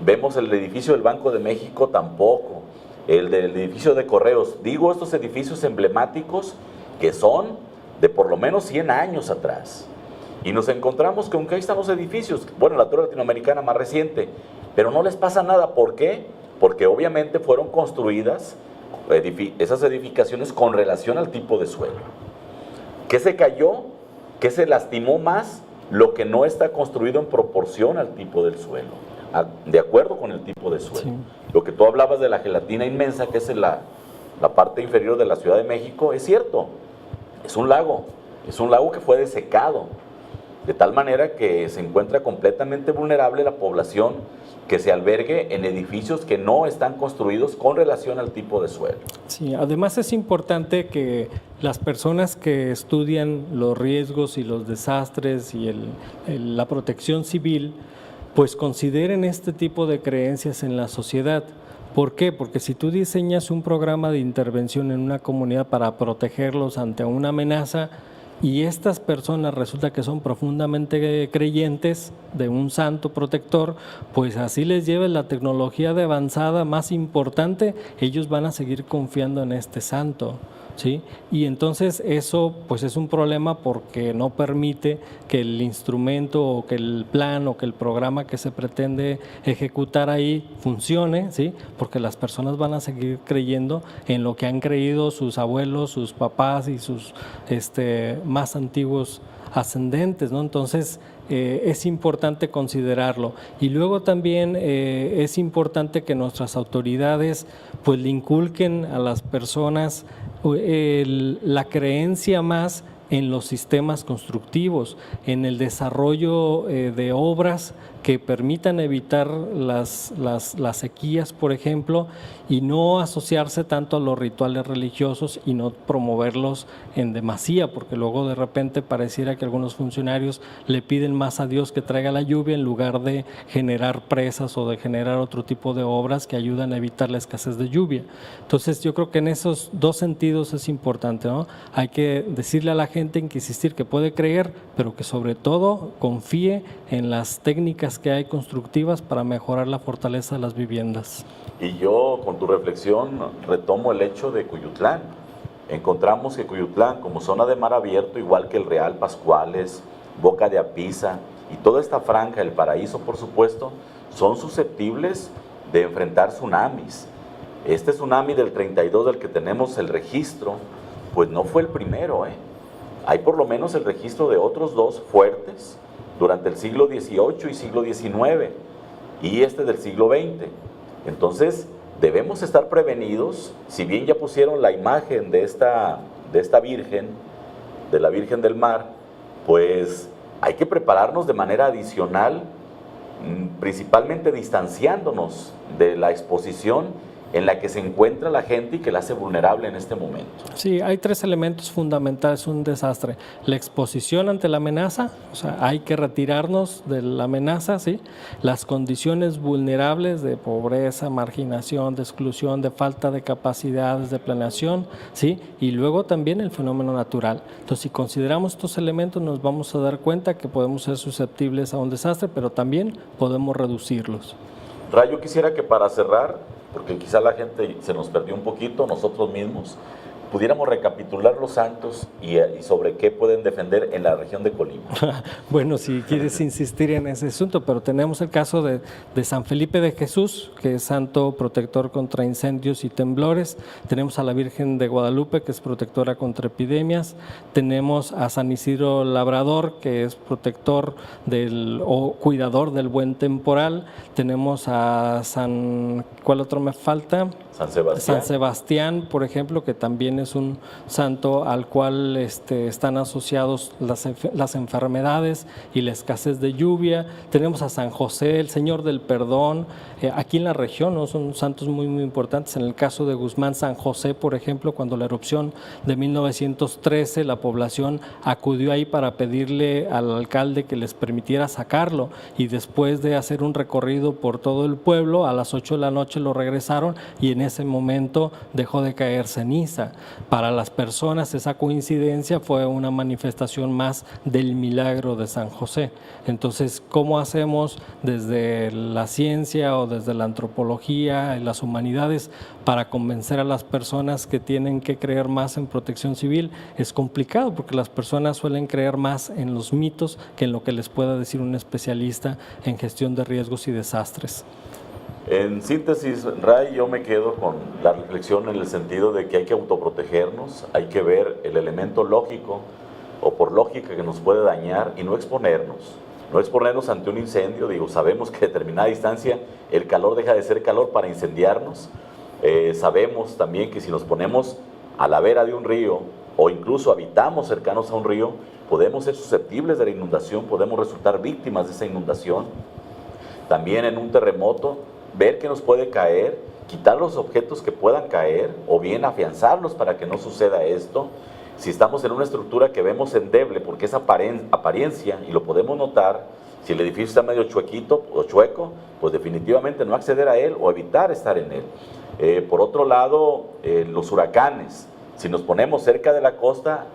Vemos el edificio del Banco de México tampoco. El del edificio de Correos. Digo, estos edificios emblemáticos que son de por lo menos 100 años atrás. Y nos encontramos con que ahí están los edificios. Bueno, la Torre Latinoamericana más reciente, pero no les pasa nada. ¿Por qué? Porque obviamente fueron construidas esas edificaciones con relación al tipo de suelo. ¿Qué se cayó? ¿Qué se lastimó más? Lo que no está construido en proporción al tipo del suelo. de acuerdo con el tipo de suelo. Sí. Lo que tú hablabas de la gelatina inmensa, que es en la parte inferior de la Ciudad de México, es cierto, es un lago que fue desecado, de tal manera que se encuentra completamente vulnerable la población que se albergue en edificios que no están construidos con relación al tipo de suelo. Sí, además es importante que las personas que estudian los riesgos y los desastres y la protección civil, pues consideren este tipo de creencias en la sociedad. ¿Por qué? Porque si tú diseñas un programa de intervención en una comunidad para protegerlos ante una amenaza, y estas personas resulta que son profundamente creyentes de un santo protector, pues así les lleve la tecnología de avanzada más importante, ellos van a seguir confiando en este santo, ¿sí? Y entonces eso pues es un problema porque no permite que el instrumento o que el plan o que el programa que se pretende ejecutar ahí funcione, ¿sí? Porque las personas van a seguir creyendo en lo que han creído sus abuelos, sus papás y sus más antiguos ascendentes, ¿no? Entonces es importante considerarlo. Y luego también es importante que nuestras autoridades pues le inculquen a las personas la creencia más en los sistemas constructivos, en el desarrollo de obras que permitan evitar las sequías, por ejemplo, y no asociarse tanto a los rituales religiosos y no promoverlos en demasía, porque luego de repente pareciera que algunos funcionarios le piden más a Dios que traiga la lluvia en lugar de generar presas o de generar otro tipo de obras que ayudan a evitar la escasez de lluvia. Entonces yo creo que en esos dos sentidos es importante, ¿no? Hay que decirle a la gente en que insistir que puede creer, pero que sobre todo confíe en las técnicas que hay constructivas para mejorar la fortaleza de las viviendas. Y yo, con tu reflexión, retomo el hecho de Cuyutlán. Encontramos que Cuyutlán, como zona de mar abierto, igual que el Real Pascuales, Boca de Apisa y toda esta franja, el Paraíso, por supuesto, son susceptibles de enfrentar tsunamis. Este tsunami del 32 del que tenemos el registro, pues no fue el primero, Hay por lo menos el registro de otros dos fuertes durante el siglo XVIII y siglo XIX y este del siglo XX. Entonces, debemos estar prevenidos. Si bien ya pusieron la imagen de esta Virgen, de la Virgen del Mar, pues hay que prepararnos de manera adicional, principalmente distanciándonos de la exposición en la que se encuentra la gente y que la hace vulnerable en este momento. Sí, hay tres elementos fundamentales, un desastre. La exposición ante la amenaza, o sea, hay que retirarnos de la amenaza, ¿sí? Las condiciones vulnerables de pobreza, marginación, de exclusión, de falta de capacidades de planeación, ¿sí? Y luego también el fenómeno natural. Entonces, si consideramos estos elementos, nos vamos a dar cuenta que podemos ser susceptibles a un desastre, pero también podemos reducirlos. Ray, yo quisiera que para cerrar, porque quizá la gente se nos perdió un poquito, nosotros mismos, pudiéramos recapitular los santos y sobre qué pueden defender en la región de Colima. Bueno, si quieres insistir en ese asunto, pero tenemos el caso de San Felipe de Jesús, que es santo protector contra incendios y temblores. Tenemos a la Virgen de Guadalupe, que es protectora contra epidemias. Tenemos a San Isidro Labrador, que es protector o cuidador del buen temporal. Tenemos a ¿cuál otro me falta? San Sebastián, por ejemplo, que también es un santo al cual están asociados las enfermedades y la escasez de lluvia. Tenemos a San José, el Señor del Perdón. Aquí en la región, ¿no? Son santos muy, muy importantes. En el caso de Guzmán, San José, por ejemplo, cuando la erupción de 1913, la población acudió ahí para pedirle al alcalde que les permitiera sacarlo, y después de hacer un recorrido por todo el pueblo, a las 8 de la noche lo regresaron y en ese momento dejó de caer ceniza. Para las personas esa coincidencia fue una manifestación más del milagro de San José. Entonces, ¿cómo hacemos desde la ciencia o desde la antropología y las humanidades para convencer a las personas que tienen que creer más en protección civil? Es complicado porque las personas suelen creer más en los mitos que en lo que les pueda decir un especialista en gestión de riesgos y desastres. En síntesis, Ray, yo me quedo con la reflexión en el sentido de que hay que autoprotegernos, hay que ver el elemento lógico o por lógica que nos puede dañar y no exponernos. No es ponernos ante un incendio, digo, sabemos que a determinada distancia el calor deja de ser calor para incendiarnos. Sabemos también que si nos ponemos a la vera de un río o incluso habitamos cercanos a un río, podemos ser susceptibles de la inundación, podemos resultar víctimas de esa inundación. También en un terremoto, ver qué nos puede caer, quitar los objetos que puedan caer o bien afianzarlos para que no suceda esto. Si estamos en una estructura que vemos endeble porque es apariencia y lo podemos notar, si el edificio está medio chuequito o chueco, pues definitivamente no acceder a él o evitar estar en él. Por otro lado, los huracanes. Si nos ponemos cerca de la costa,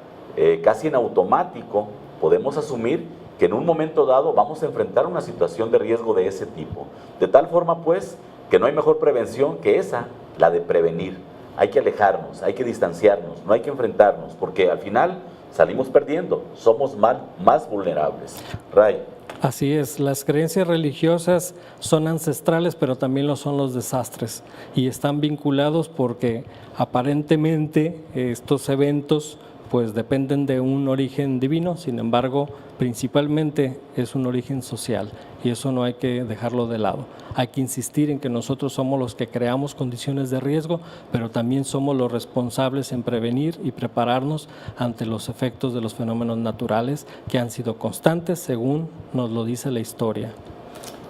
casi en automático, podemos asumir que en un momento dado vamos a enfrentar una situación de riesgo de ese tipo. De tal forma, pues, que no hay mejor prevención que esa, la de prevenir. Hay que alejarnos, hay que distanciarnos, no hay que enfrentarnos, porque al final salimos perdiendo, somos más vulnerables. Ray. Así es, las creencias religiosas son ancestrales, pero también lo son los desastres, y están vinculados porque aparentemente estos eventos pues dependen de un origen divino, sin embargo, principalmente es un origen social, y eso no hay que dejarlo de lado. Hay que insistir en que nosotros somos los que creamos condiciones de riesgo, pero también somos los responsables en prevenir y prepararnos ante los efectos de los fenómenos naturales que han sido constantes, según nos lo dice la historia.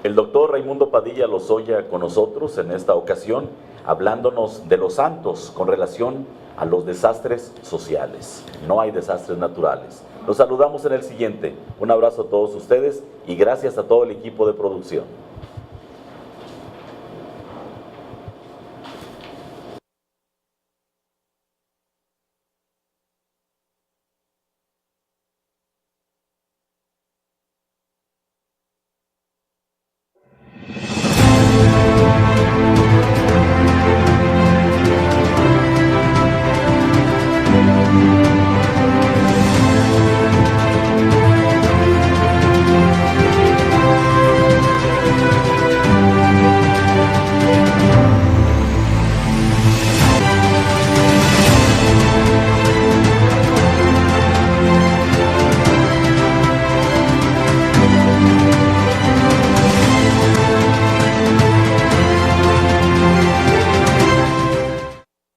El doctor Raimundo Padilla Lozoya con nosotros en esta ocasión, hablándonos de los santos con relación a los desastres sociales. No hay desastres naturales. Los saludamos en el siguiente. Un abrazo a todos ustedes y gracias a todo el equipo de producción.